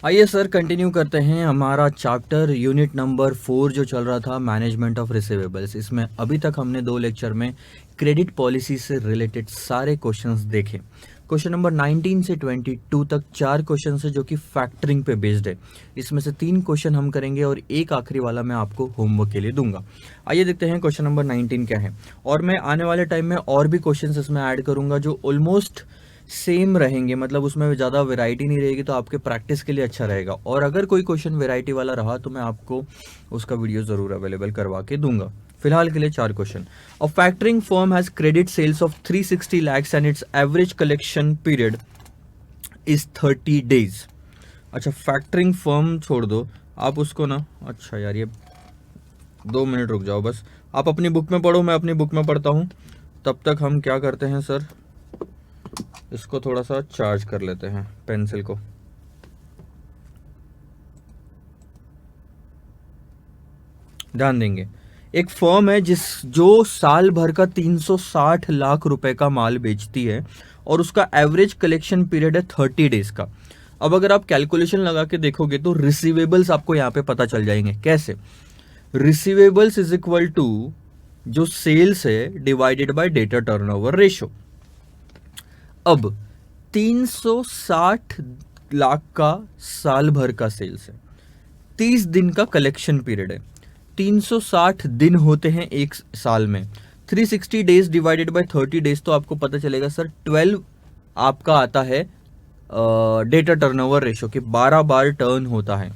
आइए sir continue करते हैं हमारा चैप्टर यूनिट नंबर 4 जो चल रहा था मैनेजमेंट ऑफ रिसीवेबल्स। इसमें अभी तक हमने 2 लेक्चर में क्रेडिट पॉलिसी से रिलेटेड सारे क्वेश्चंस देखे। क्वेश्चन नंबर 19 से 22 तक 4 क्वेश्चन है जो कि फैक्टरिंग पे बेस्ड है। इसमें से 3 क्वेश्चन हम करेंगे और एक आखिरी वाला मैं आपको होमवर्क के लिए दूंगा। आइए देखते हैं क्वेश्चन नंबर 19 क्या है, और मैं आने वाले टाइम में और भी क्वेश्चंस इसमें ऐड करूंगा जो ऑलमोस्ट सेम रहेंगे, मतलब उसमें ज़्यादा वैरायटी नहीं रहेगी, तो आपके प्रैक्टिस के लिए अच्छा रहेगा। और अगर कोई क्वेश्चन वैरायटी वाला रहा तो मैं आपको उसका वीडियो ज़रूर अवेलेबल करवा के दूंगा। फिलहाल के लिए 4 question. A factoring firm has credit sales of 360 lakhs and its average collection period is 30 days। अच्छा, फैक्टरिंग फर्म छोड़ दो, आप उसको ना, अच्छा यार ये 2 मिनट रुक जाओ बस, आप अपनी बुक में पढ़ो, मैं अपनी बुक में पढ़ता हूँ। तब तक हम क्या करते हैं सर, इसको थोड़ा सा चार्ज कर लेते हैं पेंसिल को। ध्यान देंगे, एक फर्म है जो साल भर का 360 लाख रुपए का माल बेचती है और उसका एवरेज कलेक्शन पीरियड है 30 डेज का। अब अगर आप कैलकुलेशन लगा के देखोगे तो रिसीवेबल्स आपको यहां पे पता चल जाएंगे। कैसे? रिसीवेबल्स इज इक्वल टू जो सेल्स है divided by debtor turnover ratio. अब 360 लाख का साल भर का सेल्स है, 30 दिन का कलेक्शन पीरियड है, 360 दिन होते हैं एक साल में, 360 डेज डिवाइडेड बाय 30 डेज, तो आपको पता चलेगा सर 12 आपका आता है डेटा टर्नओवर रेशो के 12 बार टर्न होता है।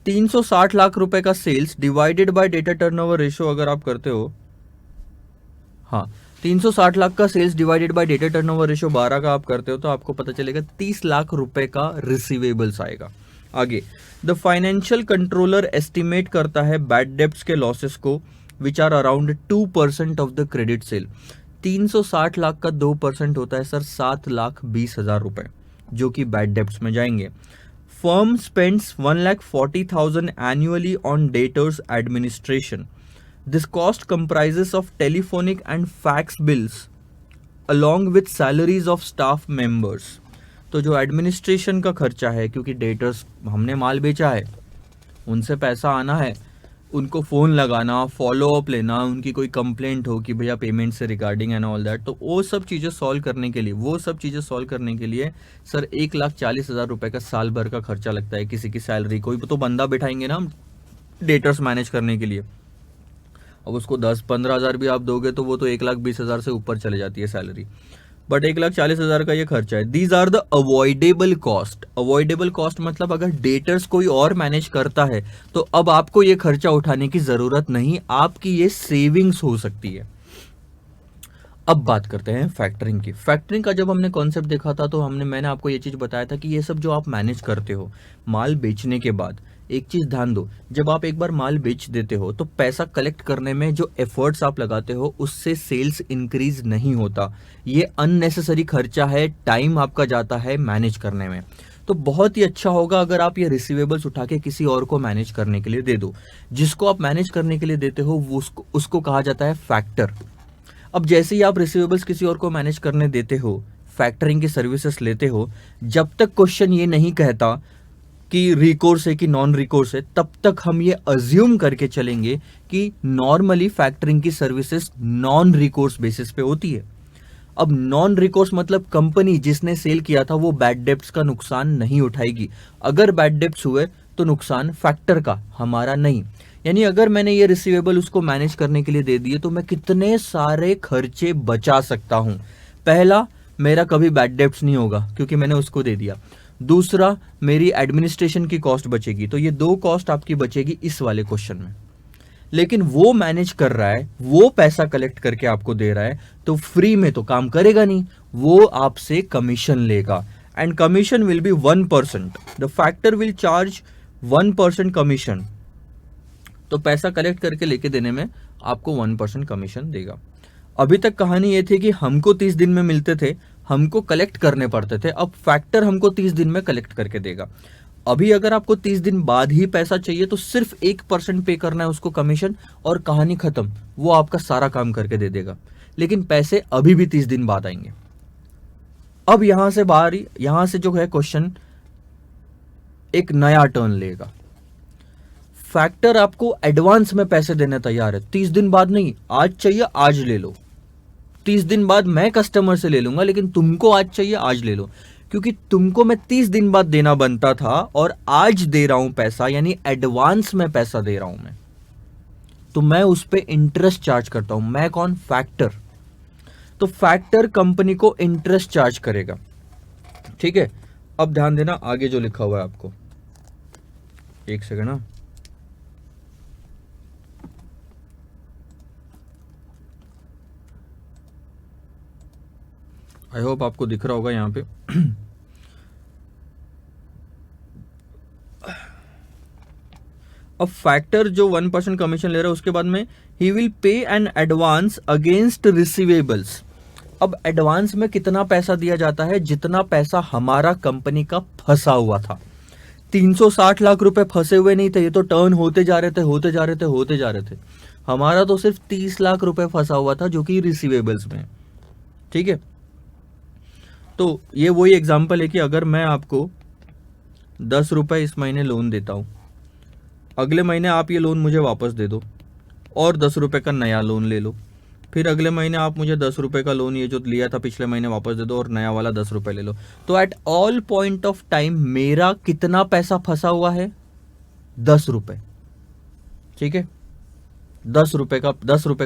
360 लाख रुपए का sales divided by debtor turnover ratio अगर आप करते हो, हाँ 360 लाख का sales divided by debtor turnover ratio 12 का आप करते हो तो आपको पता चलेगा 30 लाख रुपए का रिसीवेबल्स आएगा। आगे, द फाइनेंशियल कंट्रोलर एस्टिमेट करता है बैड डेब्ट्स के लॉसेस को which are around 2% of the credit sale. 360 lakh का 2% होता है सर 7,20,000 रुपए, जो कि बैड डेब्ट्स में जाएंगे। Firm spends 1,40,000 annually on debtors administration. This cost comprises of telephonic and fax bills along with salaries of staff members। तो जो एडमिनिस्ट्रेशन का खर्चा है, क्योंकि डेटर्स हमने माल बेचा है, उनसे पैसा आना है, उनको फ़ोन लगाना, फॉलो अप लेना, उनकी कोई कंप्लेंट हो कि भैया पेमेंट से रिगार्डिंग एंड ऑल दैट, तो वो सब चीज़ें सॉल्व करने के लिए सर 1,40,000 रुपये का साल भर का खर्चा लगता है। किसी की सैलरी, कोई तो बंदा बैठाएंगे ना हम डेटर्स मैनेज करने के लिए, अब उसको 10-15 हज़ार भी आप दोगे तो वो तो 1,20,000 से ऊपर चले जाती है सैलरी, बट 1,40,000 का ये खर्चा है। These are the avoidable cost. Avoidable cost मतलब अगर डेटर्स कोई और मैनेज करता है तो अब आपको ये खर्चा उठाने की जरूरत नहीं, आपकी ये सेविंग्स हो सकती है। अब बात करते हैं फैक्टरिंग की। फैक्टरिंग का जब हमने कॉन्सेप्ट देखा था तो मैंने आपको ये चीज़ बताया था कि ये सब जो आप मैनेज करते हो माल बेचने के बाद, एक चीज़ ध्यान दो, जब आप एक बार माल बेच देते हो तो पैसा कलेक्ट करने में जो एफर्ट्स आप लगाते हो उससे सेल्स इंक्रीज नहीं होता। ये अननेसेसरी खर्चा है, टाइम आपका जाता है मैनेज करने में। तो बहुत ही अच्छा होगा अगर आप ये रिसीवेबल्स उठा के किसी और को मैनेज करने के लिए दे दो। जिसको आप मैनेज करने के लिए देते हो वो उसको कहा जाता है फैक्टर। अब जैसे ही आप रिसीवेबल्स किसी और को मैनेज करने देते हो, फैक्टरिंग की सर्विसेज लेते हो, जब तक क्वेश्चन ये नहीं कहता कि रिकोर्स है कि नॉन रिकोर्स है, तब तक हम ये अज्यूम करके चलेंगे कि नॉर्मली फैक्टरिंग की सर्विसेज नॉन रिकोर्स बेसिस पे होती है। अब नॉन रिकोर्स मतलब कंपनी जिसने सेल किया था वो बैड डेब्ट्स का नुकसान नहीं उठाएगी। अगर बैड डेब्ट्स हुए तो नुकसान फैक्टर का, हमारा नहीं। यानी अगर मैंने ये रिसीवेबल उसको मैनेज करने के लिए दे दिए तो मैं कितने सारे खर्चे बचा सकता हूं। पहला, मेरा कभी बैड डेब्ट्स नहीं होगा क्योंकि मैंने उसको दे दिया। दूसरा, मेरी एडमिनिस्ट्रेशन की कॉस्ट बचेगी। तो ये 2 कॉस्ट आपकी बचेगी इस वाले क्वेश्चन में। लेकिन वो मैनेज कर रहा है, वो पैसा कलेक्ट करके आपको दे रहा है, तो फ्री में तो काम करेगा नहीं, वो आपसे कमीशन लेगा and commission will be 1%। The factor will charge 1% commission. तो पैसा कलेक्ट करके लेके देने में आपको 1% कमीशन देगा। अभी तक कहानी ये थी कि हमको 30 दिन में मिलते थे, हमको कलेक्ट करने पड़ते थे, अब फैक्टर हमको 30 दिन में कलेक्ट करके देगा। अभी अगर आपको 30 दिन बाद ही पैसा चाहिए तो सिर्फ 1% पे करना है उसको कमीशन और कहानी खत्म, वो आपका सारा काम करके दे देगा। लेकिन पैसे अभी भी 30 दिन बाद आएंगे। अब यहां से जो है क्वेश्चन एक नया टर्न लेगा। फैक्टर आपको एडवांस में पैसे देने तैयार है, 30 दिन बाद नहीं, आज चाहिए आज ले लो। 30 दिन बाद मैं कस्टमर से ले लूंगा, लेकिन तुमको आज चाहिए आज ले लो, क्योंकि तुमको मैं 30 दिन बाद देना बनता था और आज दे रहा हूं पैसा, यानी एडवांस में पैसा दे रहा हूं मैं, तो मैं उस पे इंटरेस्ट चार्ज करता हूं। मैं कौन? फैक्टर। तो फैक्टर कंपनी को इंटरेस्ट चार्ज करेगा। ठीक है, अब ध्यान देना आगे जो लिखा हुआ है आपको, एक सेकंड ना, आई होप आपको दिख रहा होगा यहां पे। अब फैक्टर जो 1% कमीशन ले रहा है, उसके बाद में he will pay an advance against receivables. अब एडवांस में कितना पैसा दिया जाता है? जितना पैसा हमारा कंपनी का फंसा हुआ था। 360 लाख रुपए फंसे हुए नहीं थे, ये तो टर्न होते जा रहे थे, होते जा रहे थे, होते जा रहे थे। हमारा तो सिर्फ 30 लाख रुपए फंसा हुआ था, जो कि रिसीवेबल्स में। ठीक है, तो ये वही एग्जांपल है कि अगर मैं आपको 10 रुपए इस महीने लोन देता हूं, अगले महीने आप ये लोन मुझे वापस दे दो और 10 रुपए का नया लोन ले लो, फिर अगले महीने आप मुझे 10 रुपए का लोन ये जो लिया था पिछले महीने वापस दे दो और नया वाला 10 रुपए ले लो। तो at all point of time मेरा कितना पैसा फंसा हुआ है? 10 रुपए। ठीक है, 10 रुपए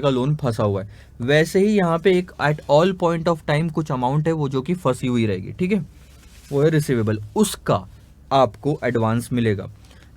का लोन फंसा हुआ है। वैसे ही यहाँ पे एक at all point of time कुछ अमाउंट है वो जो कि फंसी हुई रहेगी। ठीक है, वो है रिसीवेबल, उसका आपको एडवांस मिलेगा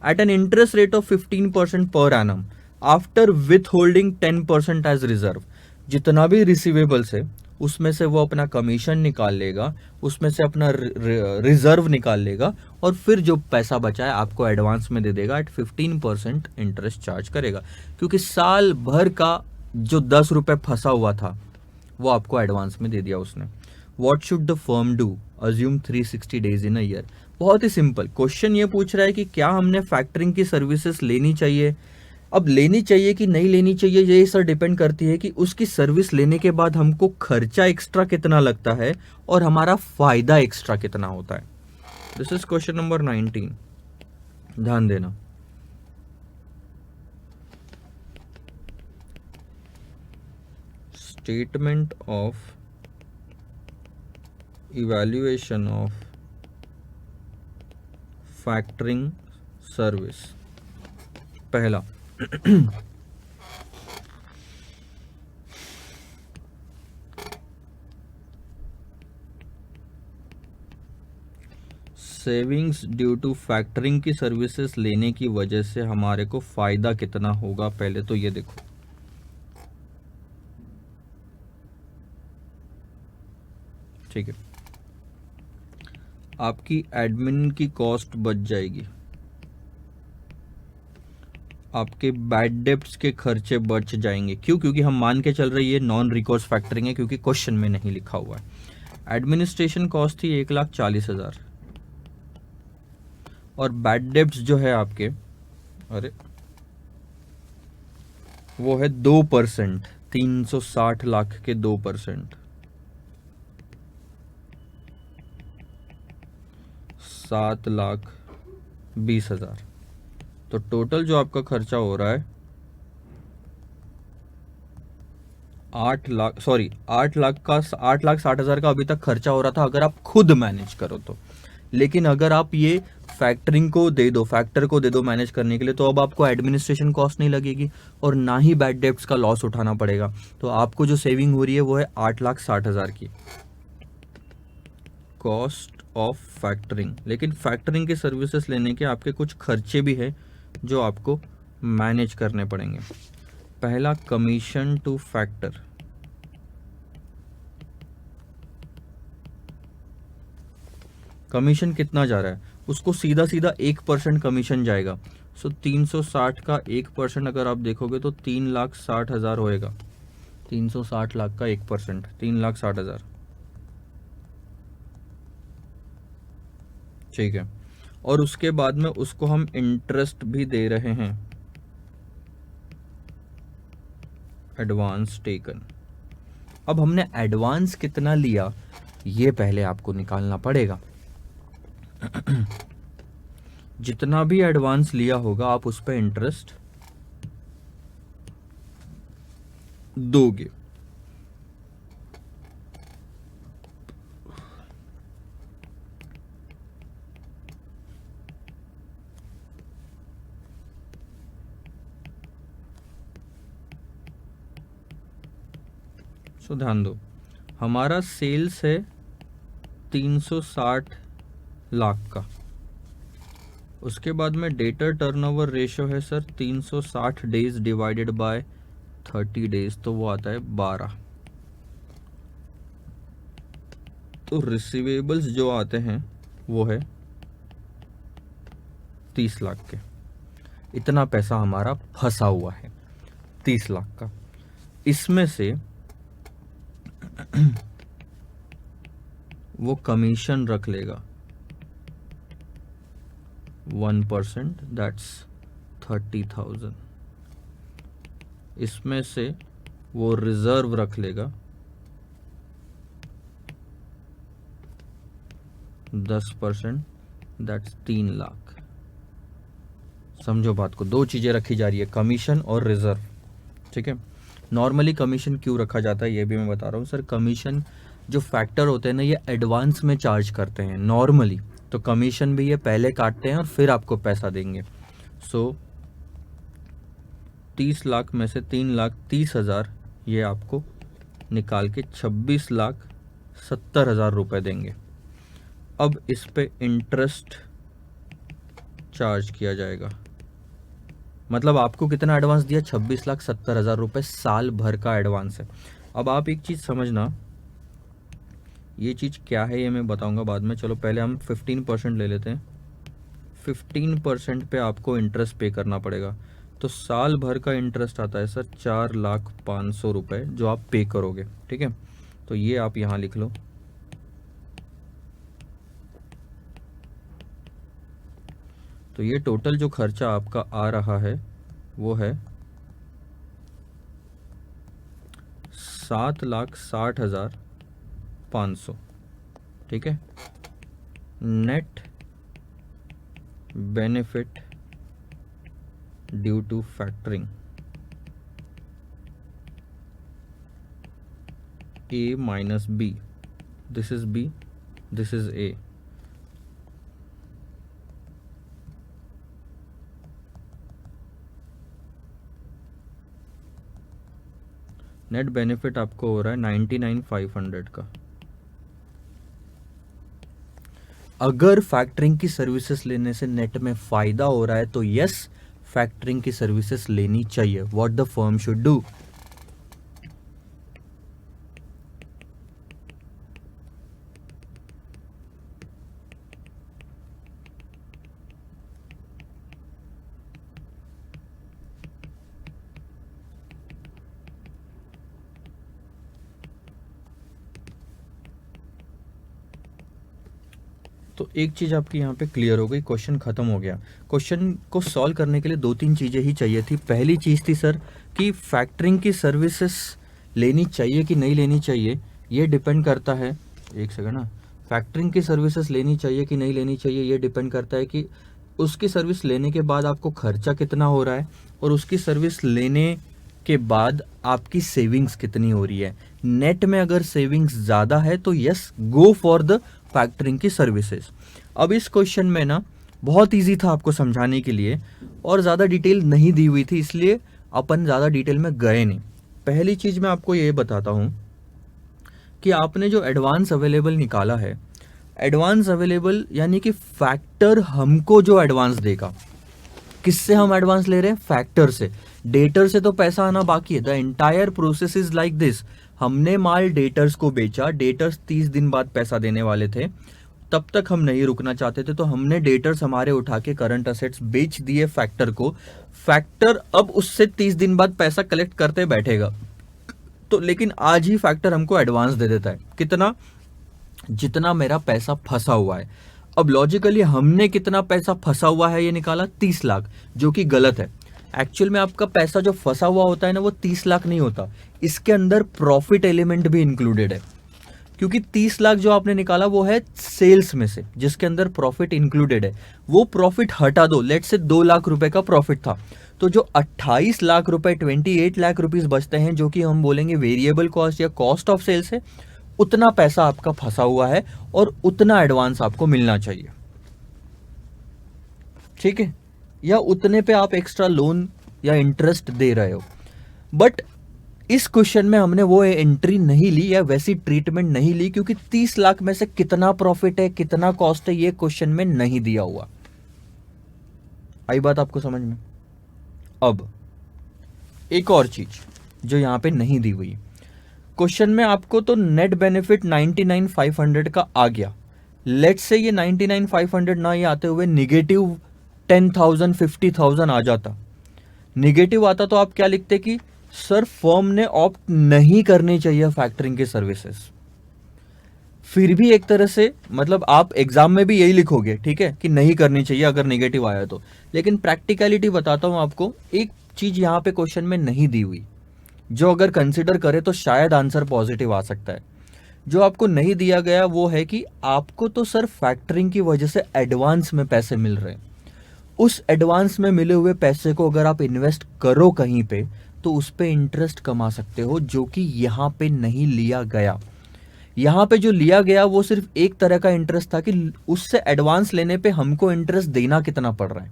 at an interest rate of 15% per annum after withholding 10% as reserve. जितना भी रिसीवेबल्स है उसमें से वो अपना कमीशन निकाल लेगा, उसमें से अपना रिजर्व निकाल लेगा और फिर जो पैसा बचा है आपको एडवांस में दे देगा एट 15% इंटरेस्ट चार्ज करेगा, क्योंकि साल भर का जो 10 रुपए फंसा हुआ था वो आपको एडवांस में दे दिया उसने। What should the firm do? Assume 360 days in a year. बहुत ही सिंपल क्वेश्चन ये पूछ रहा है कि क्या हमने फैक्टरिंग की सर्विसेज लेनी चाहिए। अब लेनी चाहिए कि नहीं लेनी चाहिए, ये सर डिपेंड करती है कि उसकी सर्विस लेने के बाद हमको खर्चा एक्स्ट्रा कितना लगता है और हमारा फायदा एक्स्ट्रा कितना होता है। दिस इज क्वेश्चन नंबर 19, ध्यान देना। Statement of evaluation of factoring service. पहला, सेविंग्स ड्यू टू फैक्टरिंग की सर्विसेज लेने की वजह से हमारे को फायदा कितना होगा। पहले तो ये देखो, ठीक है, आपकी एडमिन की कॉस्ट बच जाएगी, आपके बैड डेब्ट्स के खर्चे बच जाएंगे। क्यों? क्योंकि हम मान के चल रही है नॉन रिकॉर्स फैक्टरिंग है, क्योंकि क्वेश्चन में नहीं लिखा हुआ है। एडमिनिस्ट्रेशन कॉस्ट थी 1,40,000 और बैड डेब्ट्स जो है आपके, अरे वो है 2%, 360 लाख के 2%, 7,20,000। तो टोटल जो आपका खर्चा हो रहा है 8 लाख 60,000 का अभी तक खर्चा हो रहा था अगर आप खुद मैनेज करो तो। लेकिन अगर आप ये फैक्टरिंग को दे दो, फैक्टर को दे दो मैनेज करने के लिए, तो अब आपको एडमिनिस्ट्रेशन कॉस्ट नहीं लगेगी और ना ही बैड डेब्ट्स का लॉस उठाना पड़ेगा। तो आपको जो सेविंग हो रही है वो है 8,60,000 की कॉस्ट ऑफ फैक्टरिंग। लेकिन फैक्टरिंग के सर्विसेज लेने के आपके कुछ खर्चे भी है जो आपको मैनेज करने पड़ेंगे। पहला, कमीशन टू फैक्टर। कमीशन कितना जा रहा है? उसको सीधा सीधा 1% कमीशन जाएगा। सो 360 का 1% अगर आप देखोगे तो 3,60,000 होएगा। 360 लाख का 1%, 3,60,000। ठीक है, और उसके बाद में उसको हम इंटरेस्ट भी दे रहे हैं, एडवांस टेकन। अब हमने एडवांस कितना लिया ये पहले आपको निकालना पड़ेगा। जितना भी एडवांस लिया होगा आप उस पर इंटरेस्ट दोगे। सो ध्यान दो, हमारा सेल्स है 360 लाख का, उसके बाद में डेटर टर्नओवर रेशो है sir 360 days divided by 30 days, तो वो आता है 12। तो रिसीवेबल्स जो आते हैं वो है 30 लाख के। इतना पैसा हमारा फंसा हुआ है 30 लाख का। इसमें से वो कमीशन रख लेगा 1%, दैट्स 30,000। इसमें से वो रिजर्व रख लेगा 10%, दैट्स 3 लाख। समझो बात को, दो चीजें रखी जा रही है, कमीशन और रिजर्व। ठीक है, नॉर्मली कमीशन क्यों रखा जाता है ये भी मैं बता रहा हूँ सर। कमीशन जो फैक्टर होते हैं ना, ये एडवांस में चार्ज करते हैं नॉर्मली, तो कमीशन भी ये पहले काटते हैं और फिर आपको पैसा देंगे। सो 30 लाख में से 3,30,000 ये आपको निकाल के 26,70,000 रुपए देंगे। अब इस पे इंटरेस्ट चार्ज किया जाएगा, मतलब आपको कितना एडवांस दिया, 26,70,000 रुपए साल भर का एडवांस है। अब आप एक चीज़ समझना, ये चीज़ क्या है ये मैं बताऊंगा बाद में, चलो पहले हम 15% ले लेते हैं। 15% पे आपको इंटरेस्ट पे करना पड़ेगा, तो साल भर का इंटरेस्ट आता है सर 4,05,000 रुपये जो आप पे करोगे। ठीक है, तो ये आप यहाँ लिख लो। तो ये टोटल जो खर्चा आपका आ रहा है वो है 7,60,500। ठीक है, net benefit due to factoring A minus B, this is B, this is A। Net benefit आपको हो रहा है 99,500 का। अगर फैक्टरिंग की सर्विसेज लेने से नेट में फायदा हो रहा है तो यस, फैक्टरिंग की सर्विसेज लेनी चाहिए। What the firm should do, तो एक चीज़ आपकी यहाँ पे क्लियर हो गई, क्वेश्चन खत्म हो गया। क्वेश्चन को सॉल्व करने के लिए दो तीन चीज़ें ही चाहिए थी। पहली चीज़ थी सर कि फैक्टरिंग की सर्विसेज लेनी चाहिए कि नहीं लेनी चाहिए, ये डिपेंड करता है, एक सेकंड ना, फैक्टरिंग की सर्विसेज लेनी चाहिए कि नहीं लेनी चाहिए ये डिपेंड करता है कि उसकी सर्विस लेने के बाद आपको खर्चा कितना हो रहा है और उसकी सर्विस लेने के बाद आपकी सेविंग्स कितनी हो रही है। नेट में अगर सेविंग्स ज़्यादा है तो yes, go for the factoring की सर्विसेज। अब इस क्वेश्चन में ना बहुत इजी था आपको समझाने के लिए और ज़्यादा डिटेल नहीं दी हुई थी, इसलिए अपन ज़्यादा डिटेल में गए नहीं। पहली चीज़ मैं आपको ये बताता हूँ कि आपने जो एडवांस अवेलेबल निकाला है, एडवांस अवेलेबल यानी कि फैक्टर हमको जो एडवांस देगा, किससे हम एडवांस ले रहे हैं, फैक्टर से। डेटर से तो पैसा आना बाकी है। The entire process is like this, हमने माल डेटर्स को बेचा, डेटर्स 30 दिन बाद पैसा देने वाले थे, तब तक हम नहीं रुकना चाहते थे, तो हमने डेटर्स हमारे उठा के करंट असेट्स बेच दिए फैक्टर को। फैक्टर अब उससे 30 दिन बाद पैसा कलेक्ट करते बैठेगा, तो लेकिन आज ही फैक्टर हमको एडवांस दे देता है, कितना, जितना मेरा पैसा फंसा हुआ है। अब लॉजिकली हमने कितना पैसा फंसा हुआ है ये निकाला, 30 लाख, जो कि गलत है। एक्चुअल में आपका पैसा जो फंसा हुआ होता है ना वो 30 लाख नहीं होता, इसके अंदर प्रॉफिट एलिमेंट भी इंक्लूडेड है। क्योंकि 30 लाख जो आपने निकाला वो है सेल्स में से, जिसके अंदर प्रॉफिट इंक्लूडेड है। वो प्रॉफिट हटा दो, लेट से 2 लाख रुपए का प्रॉफिट था, तो जो 28 लाख रुपए 28 लाख रुपीस बचते हैं, जो कि हम बोलेंगे वेरिएबल कॉस्ट या कॉस्ट ऑफ सेल्स है, उतना पैसा आपका फंसा हुआ है और उतना एडवांस आपको मिलना चाहिए। ठीक है, या उतने पे आप एक्स्ट्रा लोन या इंटरेस्ट दे रहे हो। बट इस क्वेश्चन में हमने वो एंट्री नहीं ली या वैसी ट्रीटमेंट नहीं ली, क्योंकि 30 लाख में से कितना प्रॉफिट है कितना कॉस्ट है ये क्वेश्चन में नहीं दिया हुआ। आई बात आपको समझ में? अब एक और चीज जो यहां पे नहीं दी हुई, क्वेश्चन में आपको तो नेट बेनिफिट 99,500 का आ गया। लेट से ये 99,500 ना ही आते हुए निगेटिव 10,000 50,000 आ जाता, निगेटिव आता, तो आप क्या लिखते कि सर फर्म ने ऑप्ट नहीं करनी चाहिए फैक्टरिंग की सर्विसेज। फिर भी एक तरह से मतलब आप एग्जाम में भी यही लिखोगे, ठीक है, कि नहीं करनी चाहिए अगर नेगेटिव आया तो। लेकिन प्रैक्टिकलिटी बताता हूं आपको, एक चीज यहां पे क्वेश्चन में नहीं दी हुई, जो अगर कंसिडर करें तो शायद आंसर पॉजिटिव आ सकता है। जो आपको नहीं दिया गया वो है कि आपको तो सर फैक्टरिंग की वजह से एडवांस में पैसे मिल रहे हैं, उस एडवांस में मिले हुए पैसे को अगर आप इन्वेस्ट करो कहीं पे तो उस पे इंटरेस्ट कमा सकते हो, जो कि यहां पे नहीं लिया गया। यहां पे जो लिया गया वो सिर्फ एक तरह का इंटरेस्ट था कि उससे एडवांस लेने पे हमको इंटरेस्ट देना कितना पड़ रहा है,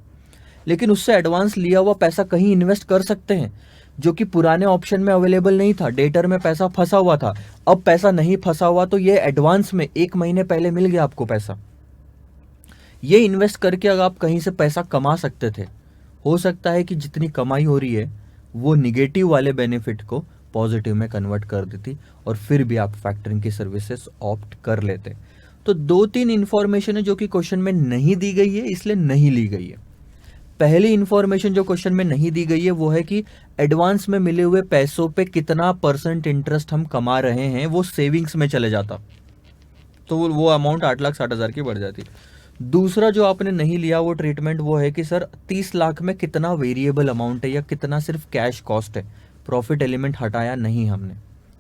लेकिन उससे एडवांस लिया हुआ पैसा कहीं इन्वेस्ट कर सकते हैं, जो कि पुराने ऑप्शन में अवेलेबल नहीं था। डेटर में पैसा फंसा हुआ था, अब पैसा नहीं फंसा हुआ, तो ये एडवांस में 1 महीने पहले मिल गया आपको पैसा। ये इन्वेस्ट करके अगर आप कहीं से पैसा कमा सकते थे, हो सकता है कि जितनी कमाई हो रही है वो निगेटिव वाले बेनिफिट को पॉजिटिव में कन्वर्ट कर देती और फिर भी आप फैक्टरिंग की सर्विसेज ऑप्ट कर लेते। तो 2-3 इंफॉर्मेशन है जो कि क्वेश्चन में नहीं दी गई है, इसलिए नहीं ली गई है। पहली इंफॉर्मेशन जो क्वेश्चन में नहीं दी गई है वो है कि एडवांस में मिले हुए पैसों पे कितना % इंटरेस्ट हम कमा रहे हैं, वो सेविंग्स में चले जाता, तो वो अमाउंट 8,60,000 की बढ़ जाती। दूसरा जो आपने नहीं लिया वो ट्रीटमेंट वो है कि सर 30 लाख में कितना वेरिएबल अमाउंट है या कितना सिर्फ कैश कॉस्ट है, प्रॉफिट एलिमेंट हटाया नहीं हमने।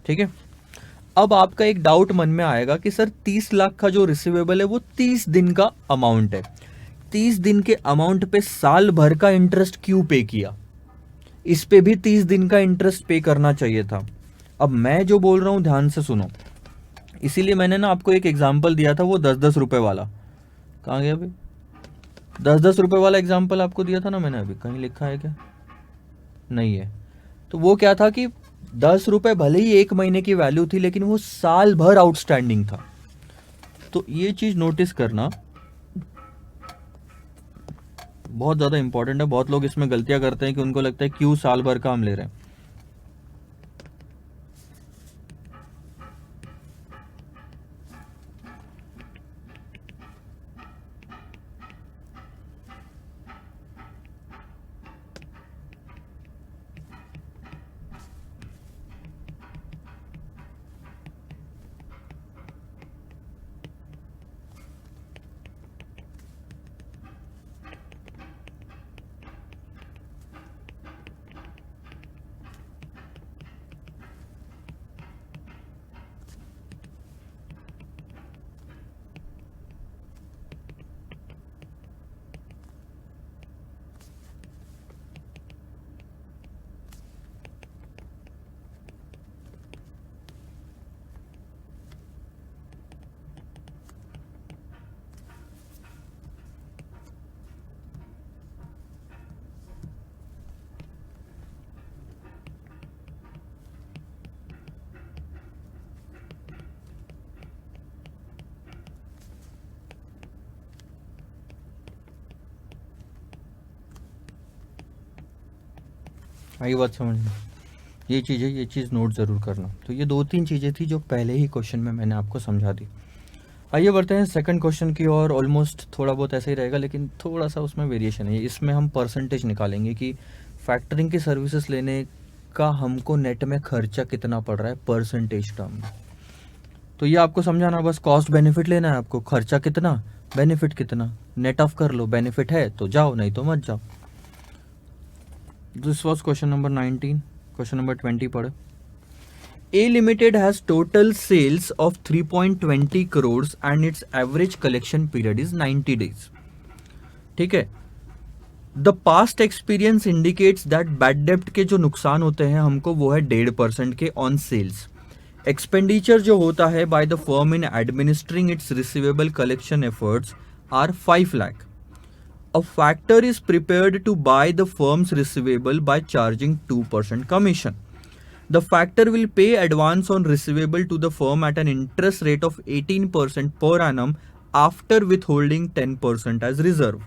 ठीक है, अब आपका एक डाउट मन में आएगा कि सर 30 लाख का जो रिसीवेबल है वो 30 दिन का अमाउंट है, 30 दिन के अमाउंट पे साल भर का इंटरेस्ट क्यों पे किया? इस पे भी 30 दिन का इंटरेस्ट पे करना चाहिए था। अब मैं जो बोल रहा हूं ध्यान से सुनो, इसीलिए मैंने ना आपको एक एग्जाम्पल दिया था वो 10-10 रुपए वाला। कहाँ गया अभी? 10-10 रुपए वाला एग्जाम्पल आपको दिया था ना मैंने, अभी कहीं लिखा है क्या? नहीं है। तो वो क्या था कि 10 रुपए भले ही 1 महीने की वैल्यू थी, लेकिन वो साल भर आउटस्टैंडिंग था। तो ये चीज नोटिस करना बहुत ज्यादा इंपॉर्टेंट है। बहुत लोग इसमें गलतियां करते हैं कि उनको लगता है क्यों साल भर का हम ले रहे हैं। आई बात समझ में? ये चीज़ है, ये चीज़ नोट ज़रूर करना। तो ये 2-3 चीज़ें थी जो पहले ही क्वेश्चन में मैंने आपको समझा दी। आइए बढ़ते हैं सेकंड क्वेश्चन की ओर। ऑलमोस्ट थोड़ा बहुत ऐसा ही रहेगा, लेकिन थोड़ा सा उसमें वेरिएशन है। इसमें हम परसेंटेज निकालेंगे कि फैक्टरिंग की सर्विसेज लेने का हमको नेट में खर्चा कितना पड़ रहा है परसेंटेज टर्म में। तो ये आपको समझाना, बस कॉस्ट बेनिफिट लेना है आपको, खर्चा कितना बेनिफिट कितना, नेट ऑफ कर लो, बेनिफिट है तो जाओ नहीं तो मत जाओ। This was question number 19। Question number 20 पढ़े। A Limited has total sales of 3.20 crores and its average collection period is 90 days. ठीक है. The past experience indicates that bad डेप्ट के जो नुकसान होते हैं हमको वो है 1.5% के ऑन सेल्स. एक्सपेंडिचर जो होता है by the firm in administering its receivable collection efforts are 5 lakh. A factor is prepared to buy the firm's receivable by charging 2% commission. The factor will pay advance on receivable to the firm at an interest rate of 18% per annum after withholding 10% as reserve.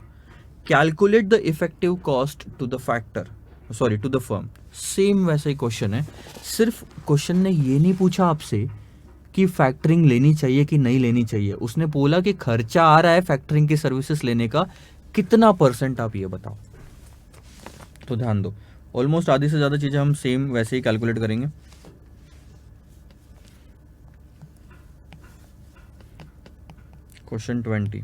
Calculate the effective cost to the factor, sorry, to the firm. Same वैसा ही question है, सिर्फ question ने ये नहीं पूछा आपसे कि factoring लेनी चाहिए कि नहीं लेनी चाहिए. उसने बोला कि खर्चा आ रहा है फैक्टरिंग की सर्विसेज लेने का, कितना परसेंट आप ये बताओ. तो ध्यान दो, ऑलमोस्ट आधी से ज़्यादा चीज़ें हम सेम वैसे ही कैलकुलेट करेंगे. क्वेश्चन 20.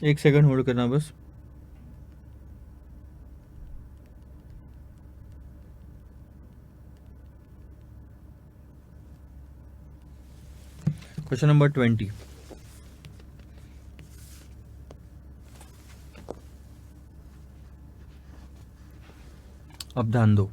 एक सेकंड होल्ड करना बस. Question number 20. अब ध्यान दो,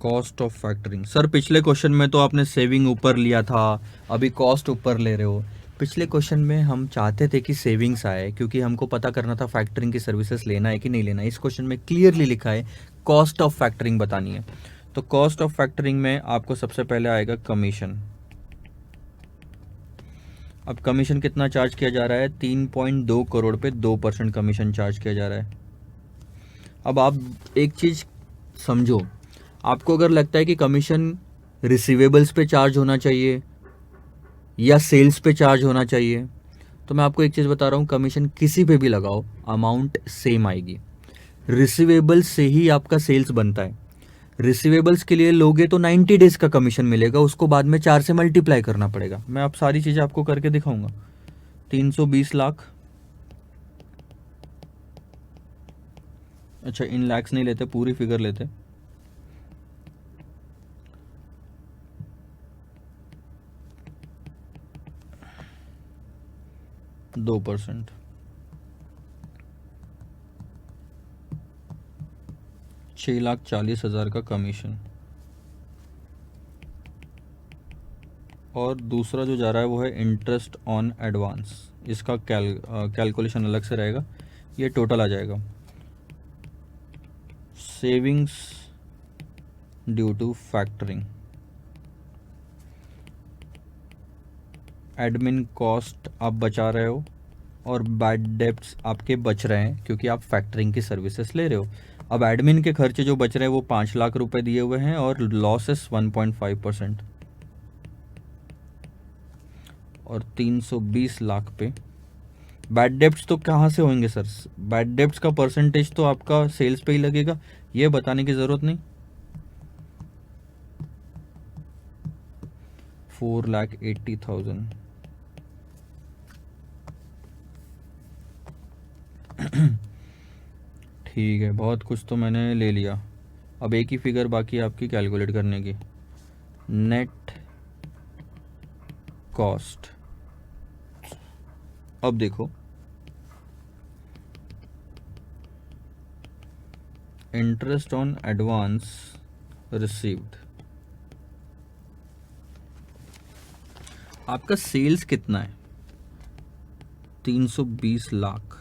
कॉस्ट ऑफ फैक्टरिंग. सर पिछले क्वेश्चन में तो आपने सेविंग ऊपर लिया था, अभी कॉस्ट ऊपर ले रहे हो. पिछले क्वेश्चन में हम चाहते थे कि सेविंग्स आए क्योंकि हमको पता करना था फैक्टरिंग की सर्विसेज लेना है कि नहीं लेना है. इस क्वेश्चन में क्लियरली लिखा है कॉस्ट ऑफ फैक्टरिंग बतानी है. तो कॉस्ट ऑफ फैक्टरिंग में आपको सबसे पहले आएगा कमीशन. अब कमीशन कितना चार्ज किया जा रहा है? 3.2 करोड़ पे 2% कमीशन चार्ज किया जा रहा है. अब आप एक चीज़ समझो, आपको अगर लगता है कि कमीशन रिसीवेबल्स पे चार्ज होना चाहिए या सेल्स पे चार्ज होना चाहिए, तो मैं आपको एक चीज़ बता रहा हूँ, कमीशन किसी पे भी लगाओ अमाउंट सेम आएगी. रिसीवेबल्स से ही आपका सेल्स बनता है. रिसीवेबल्स के लिए लोगे तो 90 डेज का कमीशन मिलेगा, उसको बाद में 4 से मल्टीप्लाई करना पड़ेगा. मैं आप सारी चीज़ें आपको करके दिखाऊंगा. 320 लाख, अच्छा इन लैक्स नहीं लेते, पूरी फिगर लेते. दो %, 6,40,000 का कमीशन. और दूसरा जो जा रहा है वो है इंटरेस्ट ऑन एडवांस. इसका कैलकुलेशन अलग से रहेगा, ये टोटल आ जाएगा. Savings due to factoring, admin cost आप बचा रहे हो और बैड डेब्ट्स आपके बच रहे हैं क्योंकि आप फैक्टरिंग की सर्विसेज ले रहे हो. अब एडमिन के खर्चे जो बच रहे हैं वो 5 लाख रुपए दिए हुए हैं और लॉसेस 1.5%. और 320 लाख पे बैड डेब्ट्स तो कहाँ से होंगे सर? बैड डेब्ट्स का परसेंटेज तो आपका सेल्स पे ही लगेगा, ये बताने की ज़रूरत नहीं. 4,80,000. ठीक है, बहुत कुछ तो मैंने ले लिया. अब एक ही फिगर बाकी है आपकी कैलकुलेट करने की, नेट कॉस्ट. अब देखो इंटरेस्ट ऑन एडवांस रिसीव्ड। आपका सेल्स कितना है? 320 लाख।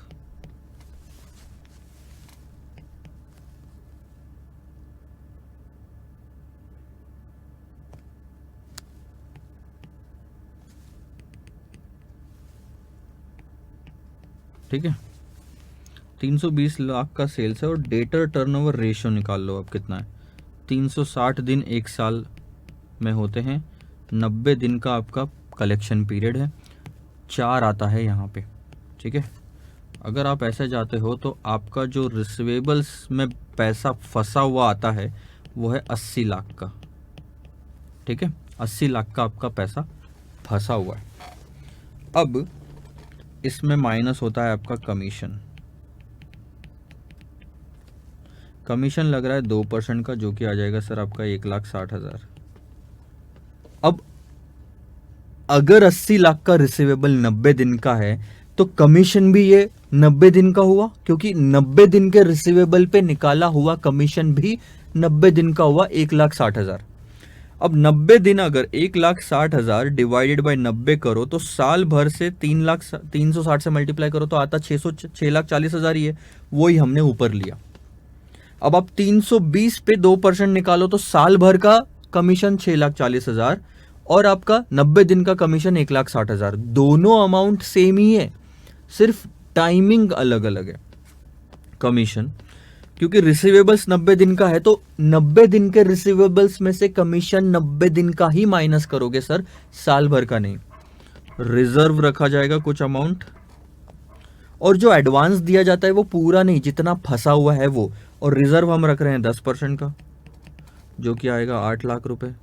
ठीक है, 320 लाख का सेल्स है और डेटर टर्नओवर रेशियो निकाल लो अब कितना है। 360 दिन एक साल में होते हैं, 90 दिन का आपका कलेक्शन पीरियड है, 4 आता है यहाँ पे। ठीक है, अगर आप ऐसे जाते हो तो आपका जो रिसीवेबल्स में पैसा फंसा हुआ आता है वो है 80 लाख का। ठीक है, 80 लाख का आपका पैसा फंसा हुआ है। अब इसमें माइनस होता है आपका कमीशन। कमीशन लग रहा है 2% का, जो कि आ जाएगा सर आपका 1,60,000। अब अगर 80 लाख का रिसीवेबल 90 दिन का है तो कमीशन भी ये 90 दिन का हुआ, क्योंकि 90 दिन के रिसीवेबल पे निकाला हुआ कमीशन भी 90 दिन का हुआ 1,60,000। अब 90 दिन अगर 1,60,000 डिवाइडेड बाय 90 करो तो साल भर से 360 से मल्टीप्लाई करो तो आता 6,40,000 ही है, वही हमने ऊपर लिया। अब आप 320 पे 2% निकालो तो साल भर का कमीशन 6,40,000 और आपका 90 दिन का कमीशन 1,60,000। दोनों अमाउंट सेम ही है, सिर्फ टाइमिंग अलग अलग है। कमीशन, क्योंकि रिसीवेबल्स 90 दिन का है तो 90 दिन के रिसीवेबल्स में से कमीशन 90 दिन का ही माइनस करोगे सर, साल भर का नहीं। रिजर्व रखा जाएगा कुछ अमाउंट, और जो एडवांस दिया जाता है वो पूरा नहीं, जितना फंसा हुआ है वो, और रिजर्व हम रख रहे हैं 10% का, जो कि आएगा 8 लाख रुपए।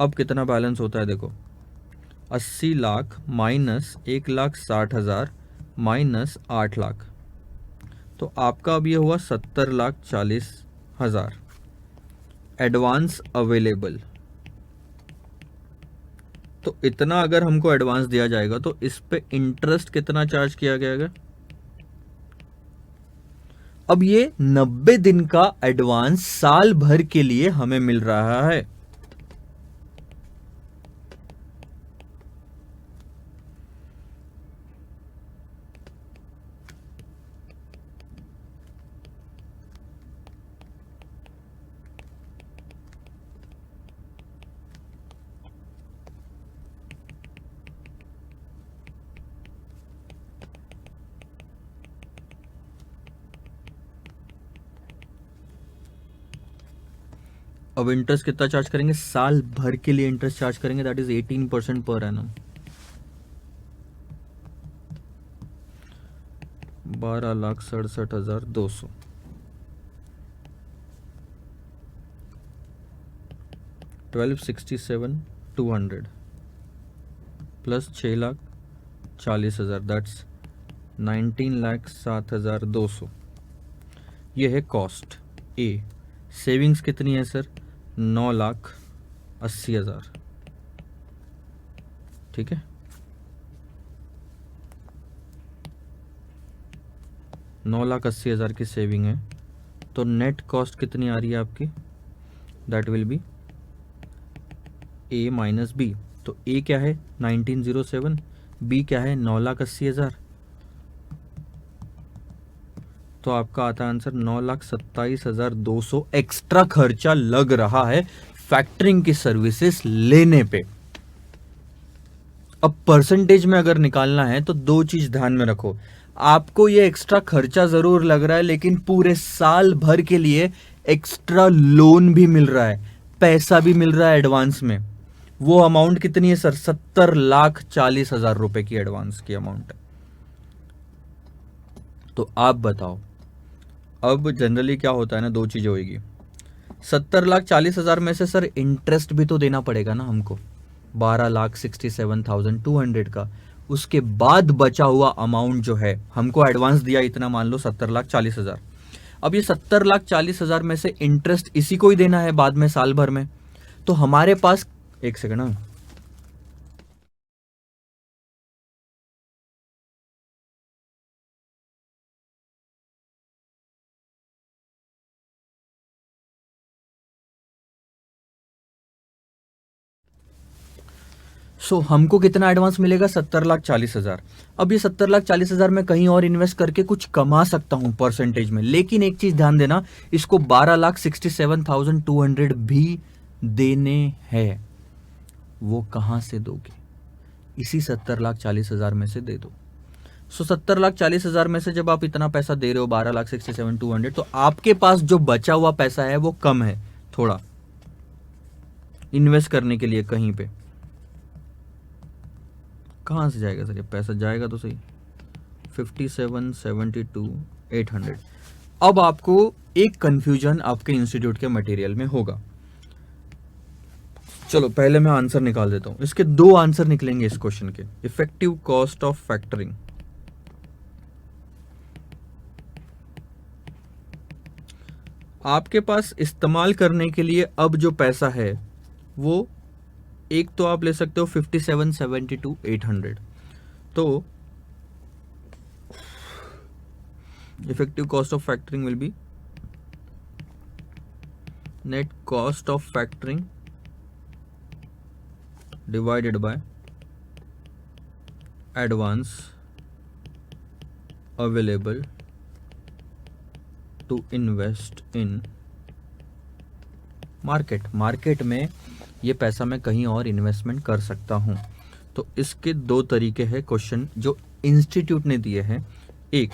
अब कितना बैलेंस होता है देखो, 80 लाख माइनस 1,60,000 माइनस 8 लाख, तो आपका अब ये हुआ 70,40,000 एडवांस अवेलेबल। तो इतना अगर हमको एडवांस दिया जाएगा तो इस पे इंटरेस्ट कितना चार्ज किया जाएगा? अब ये 90 दिन का एडवांस साल भर के लिए हमें मिल रहा है। अब इंटरेस्ट कितना चार्ज करेंगे? साल भर के लिए इंटरेस्ट चार्ज करेंगे, that is 18% per annum. 12,67,200 12,67,200 plus 6,40,000 that's 19,07,200। ये है कॉस्ट ए। सेविंग्स कितनी है सर? 9,80,000। ठीक है, 9,80,000 की सेविंग है, तो नेट कॉस्ट कितनी आ रही है आपकी? That will be A minus B. तो ए क्या है? 1907, बी क्या है? 9,80,000। तो आपका आता है आंसर 9,27,200 एक्स्ट्रा खर्चा लग रहा है फैक्टरिंग की सर्विसेज लेने पे। अब परसेंटेज में अगर निकालना है तो दो चीज ध्यान में रखो, आपको ये एक्स्ट्रा खर्चा जरूर लग रहा है लेकिन पूरे साल भर के लिए एक्स्ट्रा लोन भी मिल रहा है, पैसा भी मिल रहा है एडवांस में। वो अमाउंट कितनी है सर? 70,40,000 रुपए की एडवांस की अमाउंट है। तो आप बताओ, अब जनरली क्या होता है ना, दो चीजें होगी। 70,40,000 में से सर इंटरेस्ट भी तो देना पड़ेगा ना हमको, 12,67,200 का। उसके बाद बचा हुआ अमाउंट जो है, हमको एडवांस दिया इतना, मान लो 70,40,000। अब ये 70,40,000 में से इंटरेस्ट इसी को ही देना है बाद में साल भर में। तो हमारे पास, एक सेकंड ना, सो हमको कितना एडवांस मिलेगा, 70,40,000। अब ये 70,40,000 में कहीं और इन्वेस्ट करके कुछ कमा सकता हूं परसेंटेज में, लेकिन एक चीज ध्यान देना, इसको 12,67,200 भी देने हैं। वो कहां से दोगे, इसी 70,40,000 में से दे दो। सो 70,40,000 में से जब आप इतना पैसा दे रहे हो 12,67,200, तो आपके पास जो बचा हुआ पैसा है वो कम है थोड़ा इन्वेस्ट करने के लिए कहीं पे। कहाँ से जाएगा सर ये पैसा, जाएगा तो सही 57,72,800। अब आपको एक कंफ्यूजन आपके इंस्टीट्यूट के मटेरियल में होगा। चलो पहले मैं आंसर निकाल देता हूं। इसके दो आंसर निकलेंगे इस क्वेश्चन के। इफेक्टिव कॉस्ट ऑफ फैक्टरिंग, आपके पास इस्तेमाल करने के लिए अब जो पैसा है वो एक तो आप ले सकते हो 57,72,800। तो effective cost of factoring will be net cost of factoring divided by advance available to invest in market. Market में ये पैसा मैं कहीं और इन्वेस्टमेंट कर सकता हूं। तो इसके दो तरीके हैं क्वेश्चन जो इंस्टीट्यूट ने दिए हैं। एक